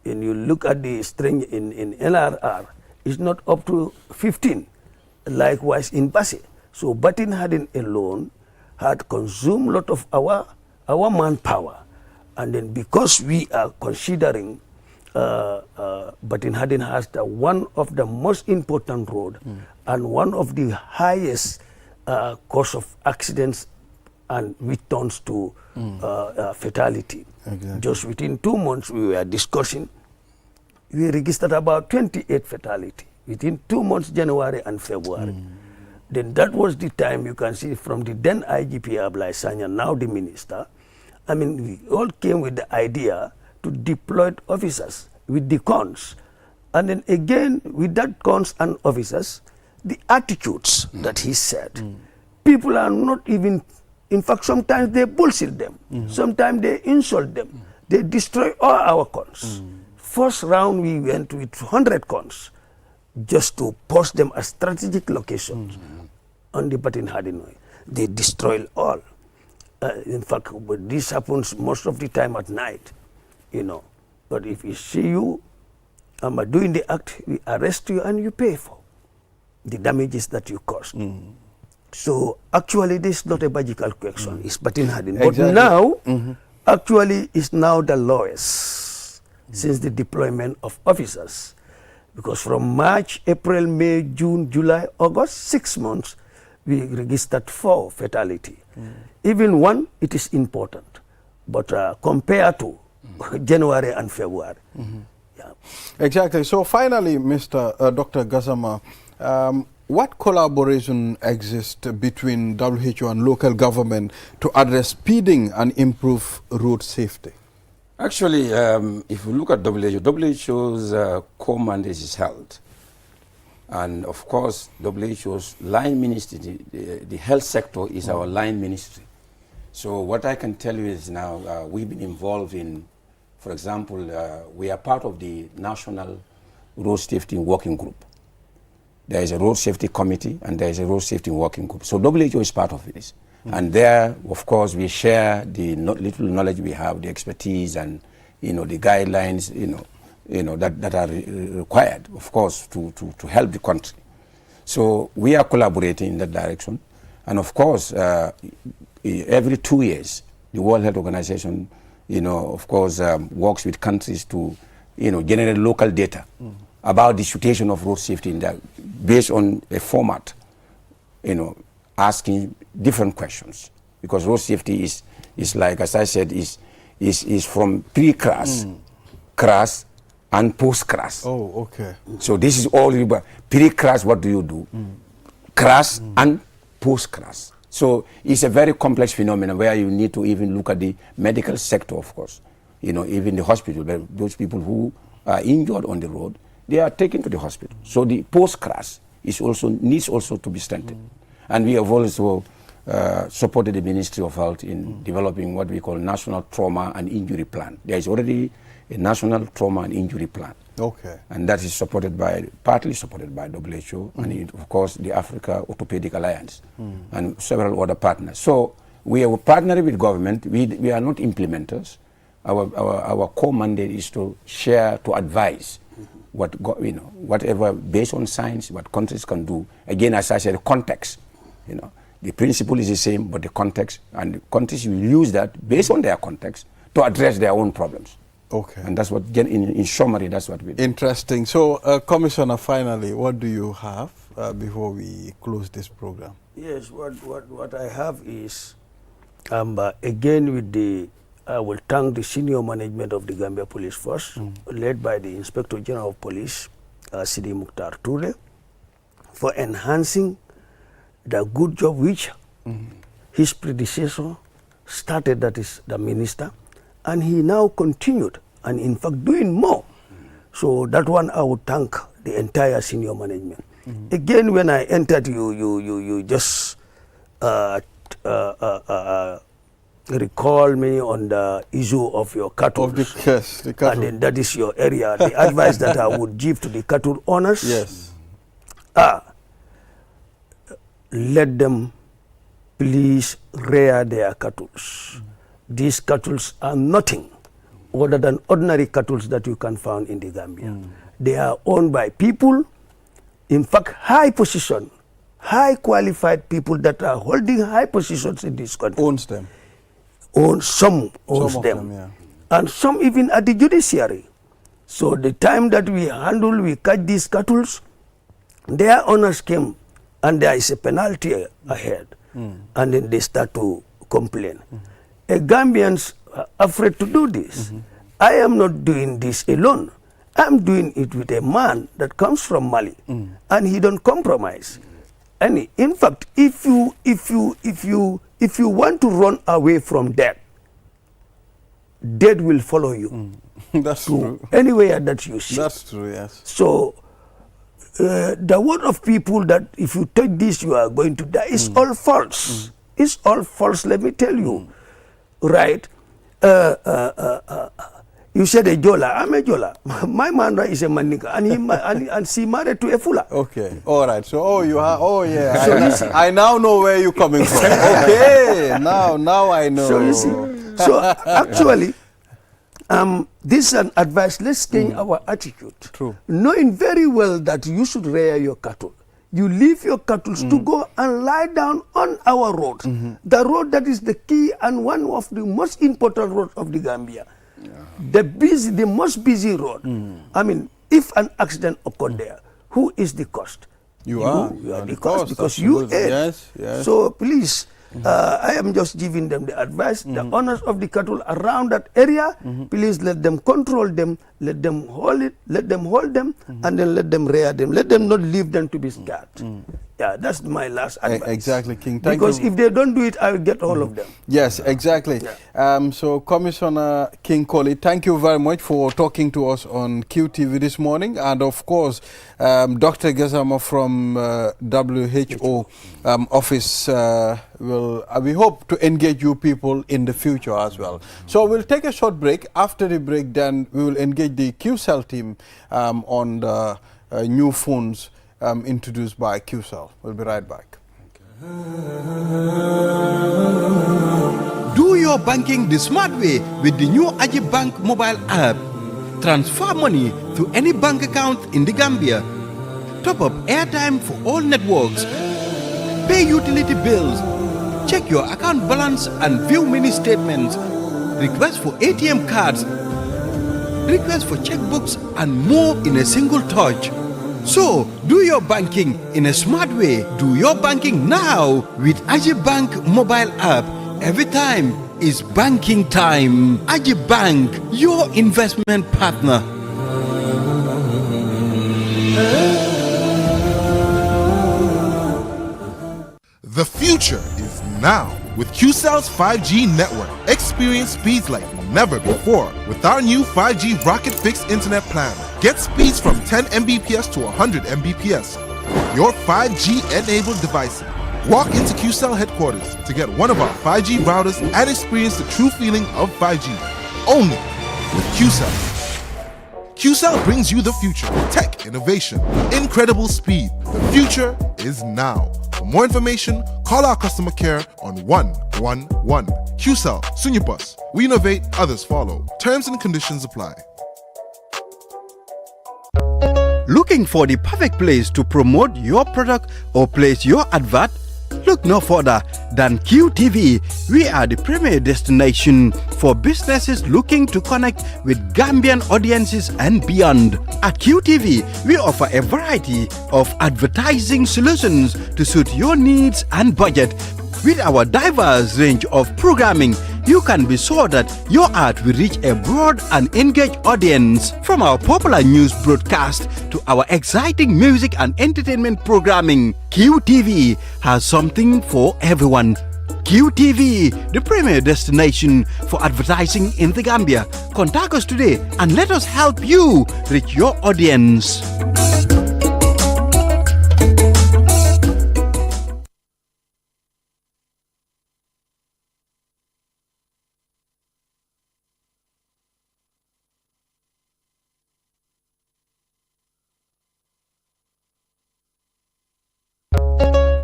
When you look at the strength in LRR, it's not up to 15. Likewise in Basse. So Batin Hadin alone had consumed a lot of our manpower, and then because we are considering Batin Hadin has one of the most important road and one of the highest cause of accidents and returns to fatality. Exactly. Just within 2 months we were discussing, we registered about 28 fatality within 2 months, January and February. Then that was the time you can see from the then IGP Ablai Sanya, now the minister. I mean, we all came with the idea to deploy officers with the cons. And then again, with that cons and officers, the attitudes that he said, people are not even, in fact, sometimes they bullshit them. Sometimes they insult them. They destroy all our cons. First round, we went with 100 cons just to post them as strategic locations on the Batin Hadin way. They destroy all. In fact, but this happens most of the time at night, you know. But if we see you doing the act, we arrest you and you pay for the damages that you caused. So actually, this is not a magical question. It's Batin Hadin. But now, actually, it's now the lowest since the deployment of officers. Because from March, April, May, June, July, August, 6 months, we registered 4 fatality. Even one, it is important. But compared to January and February. Yeah. Exactly. So finally, Dr. Gassama, what collaboration exists between WHO and local government to address speeding and improve road safety? Actually, if you look at WHO's core mandate is health. And of course, WHO's line ministry, the health sector is our line ministry. So what I can tell you is now we've been involved in, for example, we are part of the National Road Safety Working Group. There is a Road Safety Committee and there is a Road Safety Working Group. So WHO is part of this. And there, of course, we share the little knowledge we have, the expertise and, the guidelines, that are required, of course, to help the country. So we are collaborating in that direction. And of course, every 2 years, the World Health Organization, of course, works with countries to, generate local data about the situation of road safety in that, based on a format, asking different questions. Because road safety is like, as I said, is from pre-crash, crash, and post-crash. Oh, okay. So this is all pre-crash, what do you do? Crash and post-crash. So it's a very complex phenomenon where you need to even look at the medical sector, of course. Even the hospital, those people who are injured on the road, they are taken to the hospital. So the post-crash needs also to be strengthened. And we have also supported the Ministry of Health in developing what we call National Trauma and Injury Plan. There is already a National Trauma and Injury Plan. Okay. And that is partly supported by WHO and, of course, the Africa Orthopedic Alliance and several other partners. So we are partnering with government. We are not implementers. Our core mandate is to share, to advise whatever based on science, what countries can do. Again, as I said, context. The principle is the same, but the context, and the countries will use that based on their context to address their own problems. Okay. And that's what, in summary, that's what we do. Interesting. So, Commissioner, finally, what do you have before we close this program? Yes, what I have is, again, I will thank the senior management of the Gambia Police Force, led by the Inspector General of Police, Sidi Mukhtar Toure, for enhancing the good job which his predecessor started, that is the minister, and he now continued, and in fact doing more. So that one I would thank the entire senior management. Again, when I entered, you just recall me on the issue of your cattle. Of the cattle. And then that is your area. The advice that I would give to the cattle owners. Yes. Let them please rear their cattle. These cattle are nothing other than ordinary cattle that you can find in the Gambia. They are owned by people, in fact, high position, high qualified people that are holding high positions in this country. Owns them. Some owns them. Yeah. And some even at the judiciary. So the time that we catch these cattle, their owners came and there is a penalty ahead. And then they start to complain. Gambians are afraid to do this. I am not doing this alone. I'm doing it with a man that comes from Mali, and he don't compromise. And in fact, if you want to run away from death will follow you. That's true. Anywhere that you see. That's true. Yes. So the word of people that if you take this you are going to die is all false. It's all false. Let me tell you, right? You said a Jola. I'm a Jola. My man is a Manika, and she married to a Fula. Okay. All right. So, you are. Oh, yeah. So I now know where you're coming from. Okay. Now I know. So you see. So actually, this is an advice. Let's change our attitude. True. Knowing very well that you should rear your cattle. You leave your cattle to go and lie down on our road. The road that is the key and one of the most important roads of the Gambia. Yeah. The most busy road. I mean, if an accident occurred there, who is the cost? You are the cost because you ate. Yes. So please, I am just giving them the advice. The owners of the cattle around that area, please let them control them, let them hold them, and then let them rear them. Let them not leave them to be scared. Yeah, that's my last advice. Exactly, King. Thank because you. if they don't do it, I will get all of them. Yes, exactly. Yeah. So, Commissioner King Colley, thank you very much for talking to us on QTV this morning. And of course, Dr. Gassama from WHO office we hope to engage you people in the future as well. So, we'll take a short break. After the break, then we will engage the Qcell team on the new phones introduced by Qcell. We'll be right back. Do your banking the smart way with the new Ajib Bank mobile app. Transfer money to any bank account in the Gambia. Top up airtime for all networks. Pay utility bills. Check your account balance and view mini statements. Request for ATM cards. Request for checkbooks and more in a single touch. So, do your banking in a smart way. Do your banking now with Ajib Bank mobile app. Every time is banking time. Ajib Bank, your investment partner. The future is now with Qcell's 5G network. Experience speeds like never before with our new 5G Rocket Fixed Internet plan. Get speeds from 10 Mbps to 100 Mbps. Your 5G-enabled device. Walk into Qcell headquarters to get one of our 5G routers and experience the true feeling of 5G. Only with Qcell. Qcell brings you the future. Tech, innovation, incredible speed. The future is now. For more information, call our customer care on 111. Qcell, Sunyabus. We innovate, others follow. Terms and conditions apply. Looking for the perfect place to promote your product or place your advert? Look no further than QTV. We are the premier destination for businesses looking to connect with Gambian audiences and beyond. At QTV, we offer a variety of advertising solutions to suit your needs and budget. With our diverse range of programming, you can be sure that your ad will reach a broad and engaged audience. From our popular news broadcast to our exciting music and entertainment programming, QTV has something for everyone. QTV, the premier destination for advertising in the Gambia. Contact us today and let us help you reach your audience.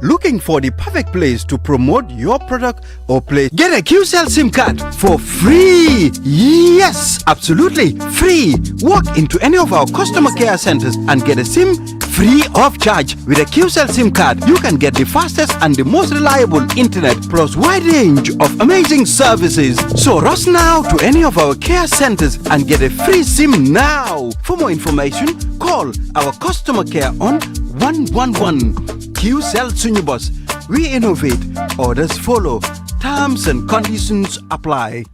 Looking for the perfect place to promote your product or place? Get a Qcell SIM card for free. Yes, absolutely free. Walk into any of our customer care centers and get a SIM free of charge. With a Qcell SIM card, you can get the fastest and the most reliable internet plus wide range of amazing services. So rush now to any of our care centers and get a free SIM now. For more information, call our customer care on 111. Qcell Sunyubus. We innovate, others follow. Terms and conditions apply.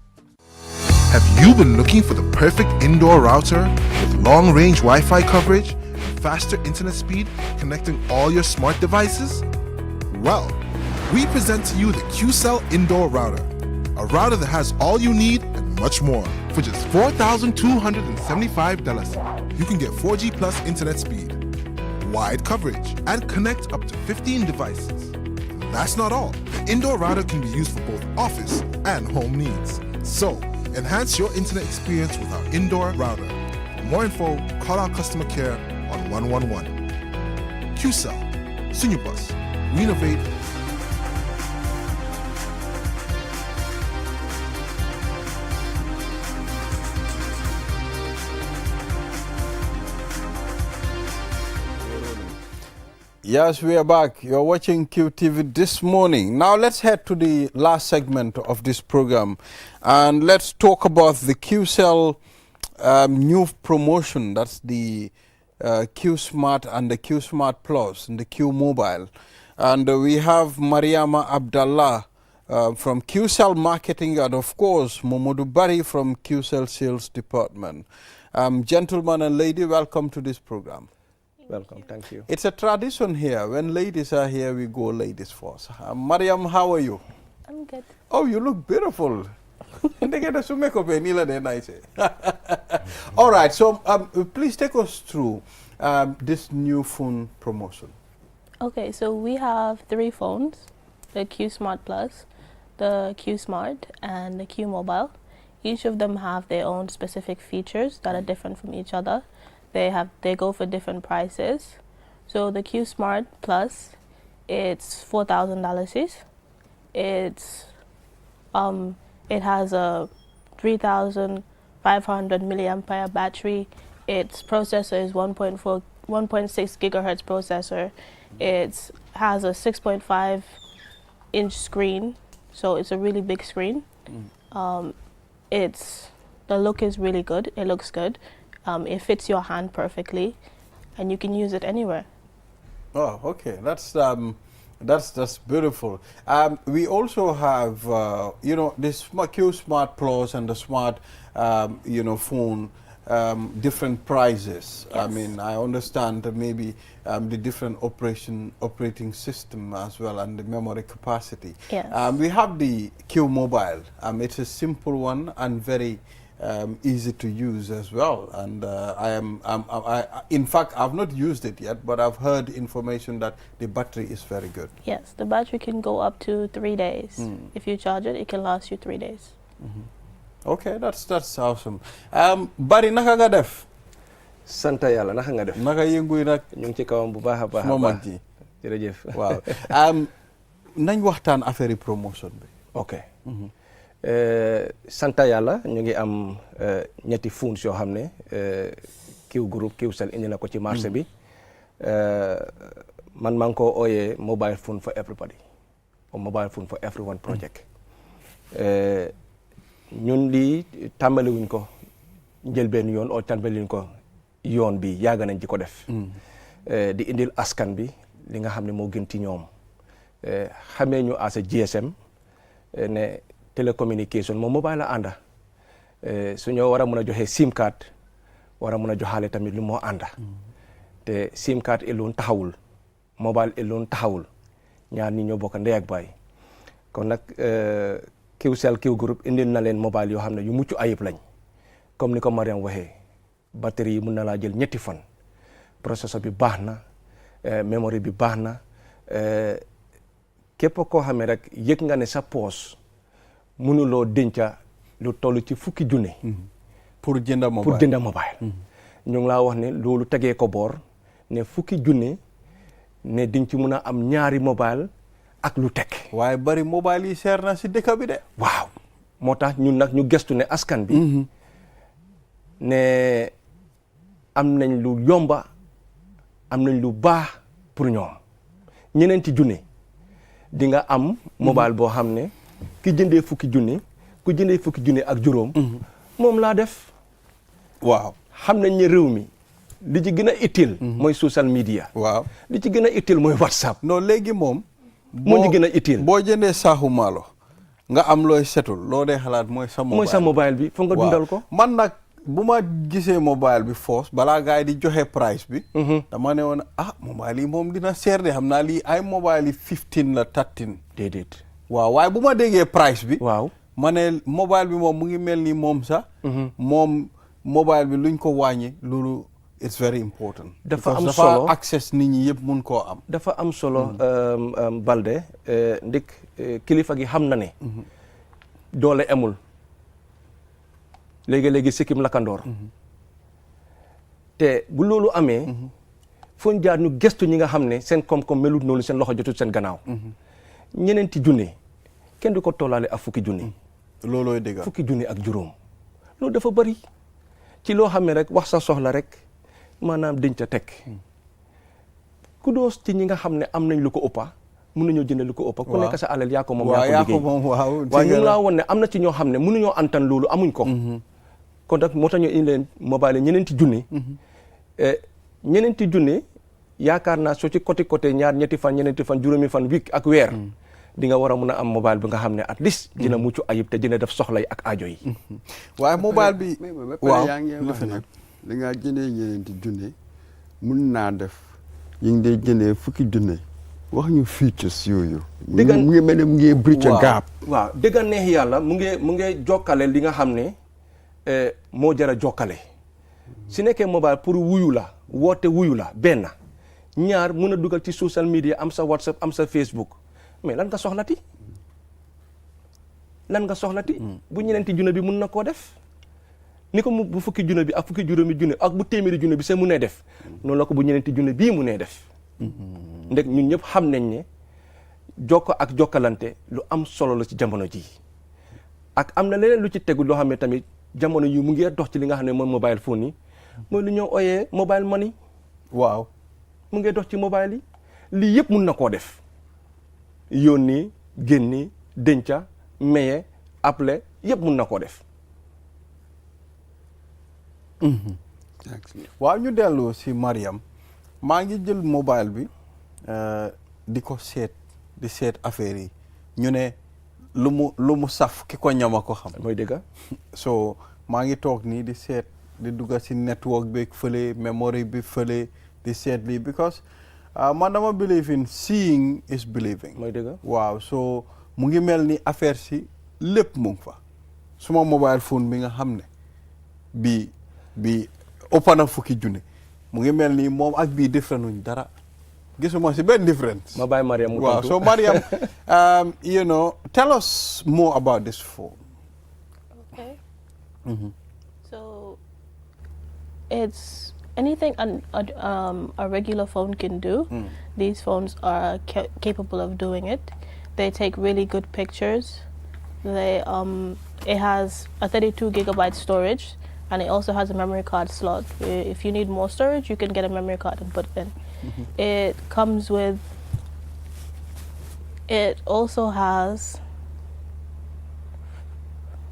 Have you been looking for the perfect indoor router with long-range Wi-Fi coverage and faster internet speed connecting all your smart devices? Well, we present to you the Qcell Indoor Router, a router that has all you need and much more. For just $4,275, you can get 4G plus internet speed, wide coverage, and connect up to 15 devices. That's not all. The indoor router can be used for both office and home needs. So, enhance your internet experience with our indoor router. For more info, call our customer care on 111. Qcell, Sunyubus, we innovate. Yes, we are back. You're watching QTV this morning. Now let's head to the last segment of this program and let's talk about the Qcell new promotion. That's the Q Smart and the Q Smart Plus and the Q Mobile. And we have Mariama Abdallah from Qcell Marketing and of course Momodu Bari from Qcell Sales Department. Gentlemen and lady, welcome to this program. Welcome, thank you. It's a tradition here. When ladies are here, we go ladies first. Mariam, how are you? I'm good. Oh, you look beautiful. All right, so please take us through this new phone promotion. Okay, so we have 3 phones, the Q Smart Plus, the Q Smart, and the Q Mobile. Each of them have their own specific features that are different from each other. They go for different prices. So the Q Smart Plus, it's $4,000. It has a 3,500 milliampere battery. Its processor is 1.6 gigahertz processor. It has a 6.5 inch screen, so it's a really big screen. The look is really good. It looks good. It fits your hand perfectly, and you can use it anywhere. Oh, okay. That's beautiful. We also have this Q Smart Plus and the Smart phone, different prices. Yes. I mean, I understand that maybe the different operating system as well and the memory capacity. Yes. We have the Q Mobile. It's a simple one and very easy to use as well, and in fact I've not used it yet, but I've heard information that the battery is very good. Yes, the battery can go up to 3 days. If you charge it, it can last you 3 days. Okay, that's awesome. Bari naka nga def? Santa yàlla naka nga def? Naka yëngu yi nag? ñu ngi ci kawam bu baax a baax. Moment ji. Jërëjëf. Waaw. Nañ waxtaan affaire promotion bi. Ok. Santa yàlla ñu ngi am ñetti phones yoo xam ne Q group Qcell indi na ko ci marché bi man maa ngi ko ooyee mobile phone for everybody or mobile phone for everyone project ñun lii tàmbaliwuñ ko njëlbeen yoon oo tàmbaliwuñ ko yoon bi yàgg nañ di ko def di indil askan bi li nga xam ne moo gën ci ñoom xamee ñu as a GSM ne télécommunication moom mobile la ànda su ñoo war a mën a joxe SIM card war a mën a joxaale tamit lu moo ànda te SIM card alone taxawul mobile alone taxawul ñaar ñi ñoo bokk ndey ak baay kon nag Qcell Q group indil na leen mobile yoo xam ne yu mucc ayib lañ comme ni ko Mariam waxee batterie yi mun na laa jël 2 fan processeur bi baax na memory bi baax na képp koo xamee rek yëg nga ne sa poos mënuloo denca lu toll ci 10,000 junne pour jënda mobile ñu ngi laa wax ne loolu tegee ko boor ne 10,000 junne ne diñ ci mun a am 2 mobile ak lu teg waaye bari mobile yi seer na si dëkk bi de waaw moo tax ñun nag ñu gestu ne askan bi ne am nañ lu yomba am nañ lu baax pour ñoom 2 junne di nga am mobile boo xam ne ki jëndee 10,000 junne ku jëndee 10,000 junne ak juróom moom laa def waaw xam nañ ne réew mi li ci gën a utile mooy social media waaw li ci gën a utile mooy WhatsApp non léegi moom moo ci gën a utile boo jëndee saaxu maalo nga am looy setul loo dee xalaat mooy sa mobile bi foog nga dundal ko man nag bu ma gisee mobile bi force balaa gars yi di joxe price bi dama ne woon mobile yi moom dina seer de xam naa lii ay mobile yi 15 la 13 déedéet waaw waaye bu ma déggee price bi waaw ma ne mobile bi moom mu ngi mel ni moom sax moom mobile bi luñ ko wàññi loolu it's very important dafa am solo access nit ñi yëpp mun koo am dafa am solo Balde ndik kilifa gi xam na ne doole amul léegi-léegi sikkim lakkandoor te bu loolu amee foo jaar ñu gestu ñi nga xam ne seen koom-koom melut noonu seen loxo jotul seen gannaaw 2 junne kenn du ko tollaale ak 10,000 junne loolooy dëgg 10,000 junne ak juróom loolu dafa bëri ci loo xam ne rek wax sa soxla rek maanaam dañ ca teg ku doos ci ñi nga xam ne am nañ lu ko ëppa mënuñoo jënd lu ko ëppa ku nekk sa alal yaa ko moom yaa ko liggéey waaye ñu ngi laa woon ne am na ci ñoo xam ne mënuñoo antan loolu amuñ ko kon nag moo tax ñu indi leen mobile 2 junne 2 junne yaakaar naa soo ci côté 2 fan 3 fan juróomi fan week ak weer di nga war a mun a am mobile bi nga xam ne at least dina mucc ayib te dina def soxla yi ak aajo yi waaye mobile bi waaw yaa ngi wax nag da ngaa jëndee 2 junne mun naa def yi ngi dee jëndee 10,000 junne wax ñu features yooyu mu ngi mel ne mu ngi bridge a gap waaw dëgg neex yàlla mu ngi jokkale li nga xam ne moo jara jokkale su nekkee mobile pour wuyu la woote wuyu la benn ñaar mun a dugal ci social media am sa WhatsApp am sa Facebook mais lan nga soxlati bu 2 junne bi mun na koo def ni ko mu bu 10,000 junne bi ak 10,000 juróomi junne ak bu 100,000 junne bi sa munee def noonu la ko bu 2 junne bii munee def ndek ñun ñëpp xam nañ ne jokko ak jokkalante lu am solo la ci jamono ji ak am na leneen lu ci tegu loo xam ne tamit jamono yi mu ngi dox ci li nga xam ne mooy mobile phone yi mooy lu ñoo ooyee mobile money waaw mu ngi dox ci mobile yi lii yëpp mun na koo def yónni génni denca maye appelé yëpp mun na koo def waaw ñu dellu si Mariam maa ngi jël mobile bi di ko seet affaire yi ñu ne lu mu saf ki ko ñama ko xam mooy dëgg so maa ngi toog nii di seet di dugga si network bi fële memory bi fële di seet lii because man dama believe in seeing is believing mooy dëgg waaw so mu ngi mel ni affaire si lépp mu ngi fa suma mobile phone bi nga xam ne bi ëpp na 10,000 junne mu ngi mel ni moom ak bii different uñ dara gisuma si benn difference ma bàyyi Mariam mu waaw so Mariam tell us more about this phone. Okay. So it's anything a regular phone can do. These phones are capable of doing it. They take really good pictures. It has a 32 gigabyte storage, and it also has a memory card slot. If you need more storage, you can get a memory card and put it in. It comes with, it also has,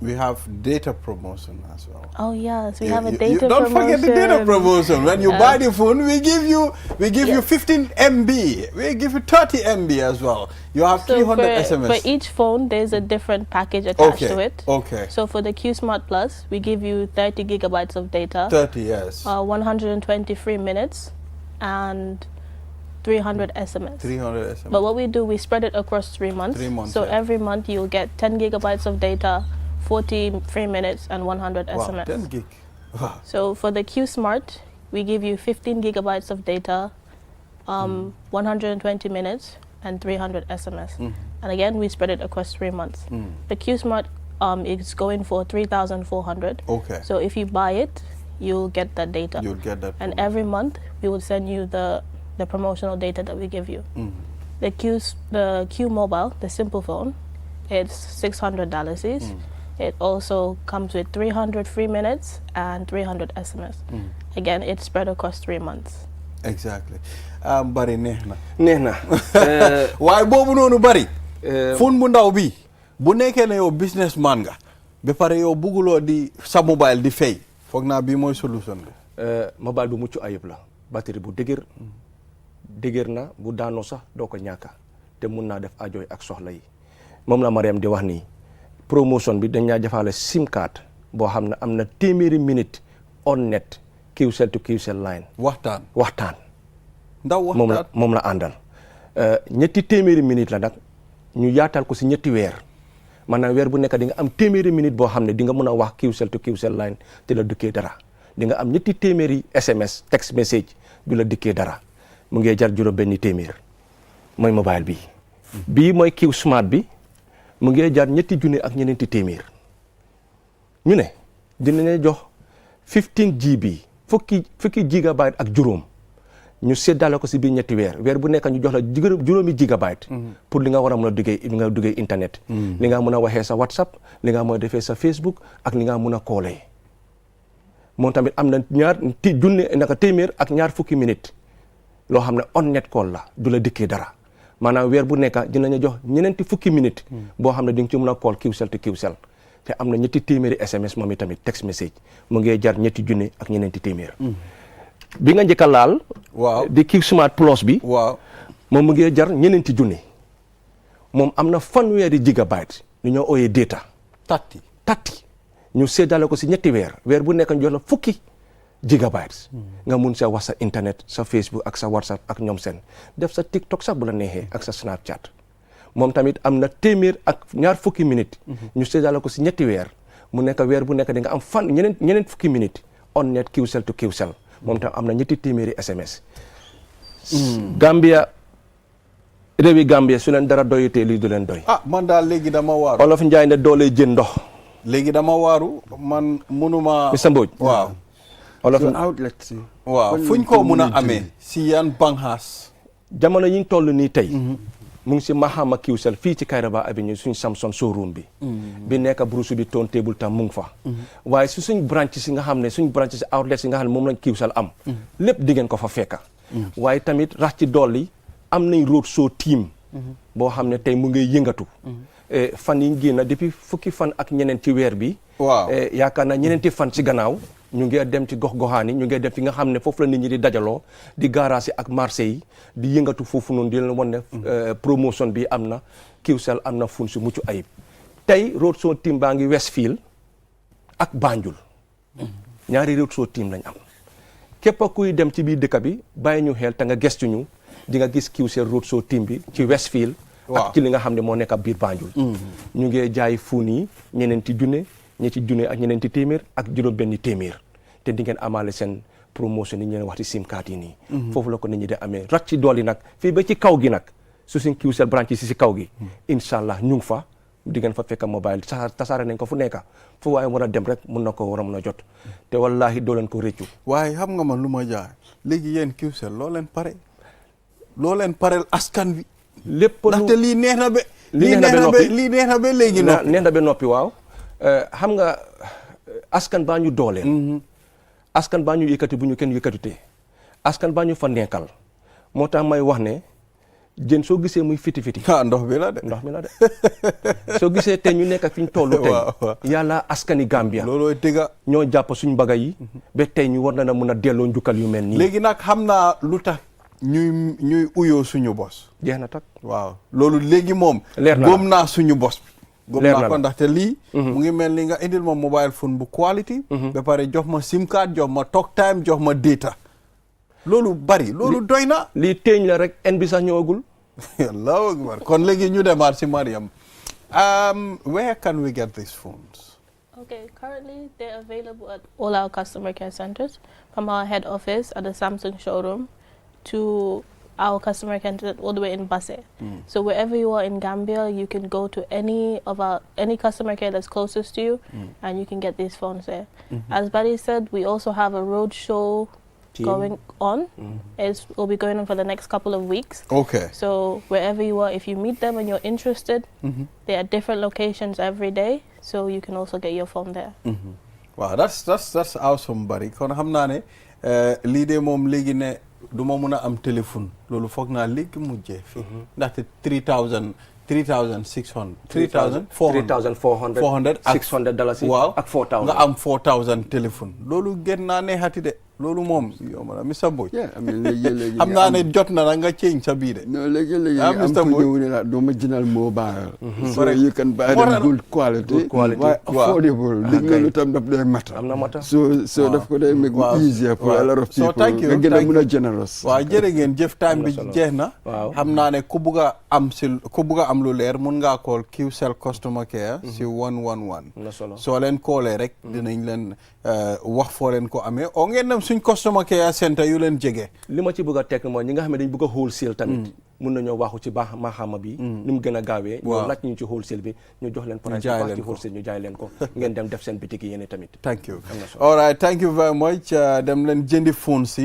we have data promotion as well. oh yes, we have a data promotion. Don't forget the data promotion. When you buy the phone, we give you 15 MB. We give you 30 MB as well. You have 300 SMS. For each phone, there's a different package attached to it. Okay. So for the Q Smart Plus, we give you 30 gigabytes of data. 30, yes. 123 minutes, and 300 SMS. 300 SMS. But what we do, we spread it across 3 months. 3 months. So every month you'll get 10 gigabytes of data, 43 minutes, and 100 wow, SMS. 10 gig. Wow. So for the Q Smart, we give you 15 gigabytes of data, 120 minutes, and 300 SMS. And again, we spread it across 3 months. The Q Smart is going for 3,400. Okay. So if you buy it, you'll get that data. You'll get that. And every month, we will send you the promotional data that we give you. The Q Mobile, the simple phone, it's $600. It also comes with 300 free minutes and 300 SMS. Again, it's spread across 3 months. Exactly. Bari neexna. neexna. waaye boobu noonu bari. phone bu ndaw bi bu nekkee ne yow businessman nga ba pare yow bugguloo di sa mobile di fay foog naa bii mooy solution bi. mobile bu mucc ayib la batterie bu dëgër na bu daanoo sax doo ko ñàkka te mun naa def ajooy ak soxla yi moom la Mariam di wax nii promotion bi dañ ñaa jafaale sim card boo xam ne am na téeméeri minute on net Qcell to Qcell line. waxtaan. ndaw waxtaan moom la àndal. ñetti téeméeri minute la nag ñu yaatal ko si ñetti weer maanaam weer bu nekk di nga am téeméeri minute boo xam ne di nga mën a wax Qcell to Qcell line te la dikkee dara di nga am ñetti téeméeri SMS text message du la dikkee dara mu ngi jar juróom benni téeméer mooy mobile bi. bii mooy Q Smart bi mu ngi jar ñetti junne ak ñeneenti téeméer ñu ne dinañu jox 15 GB fukki gigabyte ak juróom ñu séddale ko si biir ñetti weer bu nekk ñu jox la juróomi gigabyte pour li nga war a mën a duggee internet li nga mën a waxee sa WhatsApp li nga mën a defee sa Facebook ak li nga mën a koolee moom tamit am na téeméer ak ñaar fukki minute loo xam ne on net call la du la dikkee dara maanaam weer bu nekk dinañu jox ñeneenti fukki minute boo xam ne di nga ci mën a call Qcell to Qcell te am na ñetti téeméeri SMS moom tamit text message mu ngi jar ñetti junne ak ñeneenti téeméer bi nga njëkk a laal. waaw di Q Smart Plus bi. waaw moom mu ngi jar ñeneenti junne moom am na fanweeri gigabyte ñu ñoo ooyee data. tatti ñu séddale ko si ñetti weer bu nekk ñu jox la fukki gigabytes nga mun sa wax sa internet sa Facebook ak sa WhatsApp ak ñoom seen def sa TikTok sax bu la neexee ak sa Snapchat moom tamit am na téeméer ak ñaar fukki minute ñu séddale ko si ñetti weer mu nekk weer bu nekk di nga am ñeneen fukki minute on net Qcell to Qcell moom tam am na ñetti téeméeri SMS. réewi Gambia su leen dara doyatee lii du leen doy. man daal léegi dama waaru. Olof Njaay ne doole jën ndox. léegi dama waaru man munuma. Mr Mbodj. waaw. Olof outlet. waaw fuñ ko mun a amee. si yan banxaas. jamono yi ñu toll nii tey. mu ngi si Mahama Qcell fii ci Kairaba Avenue suñ Samson showroom bi. bi nekk Bruce bi toon table tam mu ngi fa. waaye su suñ branch si nga xam ne suñ branch si outlet si nga xam ne moom lañ Qcell am. lépp di ngeen ko fa fekka. waaye tamit rax ci dolli am nañ road show team. boo xam ne tey mu ngi yëngatu. fan yi ñu génn depuis fukki fan ak ñeneen ci weer bi. waaw yaakaar naa ñeneenti fan ci gannaaw. ñu ngi dem ci gox-goxaan yi ñu ngi dem fi nga xam ne foofu la nit ñi di dajaloo di garage ak marché yi di yëngatu foofu noonu di leen wan ne promotion bi am na Qcell am na fun si mucc ayib tey road show team baa ngi Westfield ak Banjul ñaari road show team lañ am képp kuy dem ci biir dëkk bi bàyyi ñu xel te nga gestu ñu di nga gis Qcell road show team bi ci Westfield ak ci li nga xam ne moo nekk biir Banjul ñu ngi jaay fun yi ñeneenti junne ñetti junne ak ñeneenti téeméer ak juróom benni téeméer te di ngeen amaale seen promotion yi ñu leen wax ci sim card yi nii foofu la ko nit ñi di amee rak ci dool yi nag fii ba ci kaw gi nag su suñ Qcell branch yi si kaw gi incha allah ñu ngi fa di ngeen fa fekk mobile tasaare nañ ko fu nekka fu waaye war a dem rek mun na ko war a mën a jot te wallahi doo leen ko réccu waaye xam nga man lu ma jaay léegi yéen Qcell loo leen pareel askan bi lépp ndaxte lii neex na ba léegi neex na ba noppi waaw xam nga askan baa ñu dooleel askan baa ñu yëkkati bu ñu kenn yëkkatutee askan baa ñu fa nekkal moo tax may wax ne jën soo gisee muy fiti ndox bi la de soo gisee tey ñu nekk fi ñu toll tey yàlla askani Gambia loolooy tëgga ñoo jàpp suñ mbaga yi ba tey ñu war na mun a delloo njukkal yu mel nii léegi nag xam naa lu tax ñuy uyoo suñu bos jeex na tak waaw loolu léegi moom góom naa suñu bos bi góom naa ko ndaxte lii mu ngi mel ni nga indil ma mobile phone bu quality ba pare jox ma sim card jox ma talk time jox ma data loolu bari loolu doy na lii teeñ la rek en bi sax ñëwagul Allahu Akbar kon léegi ñu demaat si Mariam where can we get these phones? Okay, currently they're available at all our customer care centers, from our head office at the Samsung showroom to our customer care center all the way in Basse. So wherever you are in Gambia, you can go to any customer care that's closest to you, and you can get these phones there. As Buddy said, we also have a road show going on. It will be going on for the next couple of weeks. Okay. So wherever you are, if you meet them and you're interested, there are different locations every day, so you can also get your phone there. Wow, that's awesome, Barry. Kon xam naa ne lii de moom léegi ne du ma mun a am téléphone loolu foog naa léegi mujjee fii ndaxte 3,600 3,400 $600 waaw ak 4,000 nga am 4,000 téléphone loolu gën naa neexati de loolu moom yomb na Mr Boy xam naa ne jot na nga change sa biir de non léegi am ko ñëw ne la doo ma jëndal mobile so you can buy them good quality waaye affordable li loolu tam daf day mata am na mata so daf ko day make easier for a lot of people so thank you nga gën a mën a generous waaw jërë ngeen jëf time bi jeex na xam naa ne ku bugg a am lu leer mun ngaa call Qcell customer care si 111 soo leen koolee rek dinañ leen wax foo leen ko amee o ngeen dem suñ customer care center yu leen jege li ma ci bëgg a tekk mooy ñi nga xam ne dañ bëgg a wholesale tamit mun nañoo waxu ci baax maaxama bi ni mu gën a gaawee ñoo laaj ñu ci wholesale bi ñu jox leen price baax ci wholesale ñu jaay leen ko ngeen dem def seen bitik yi yéen tamit thank you all right thank you very much dem leen jëndi phones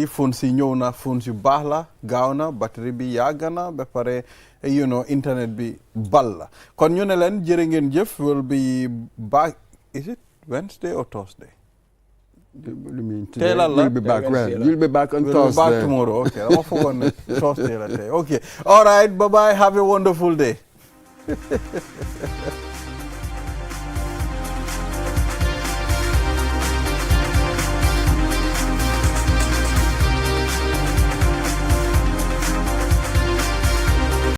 yi ñëw na phones yu baax la gaaw na batterie bi yàgg na ba pare internet bi bal la kon ñu ne leen jërë ngeen jëf will be back is it Wednesday or Thursday? You'll be back when? You'll be back on Thursday. We'll be back tomorrow. Okay. I'm forgotten Thursday. Okay. All right. Bye-bye. Have a wonderful day.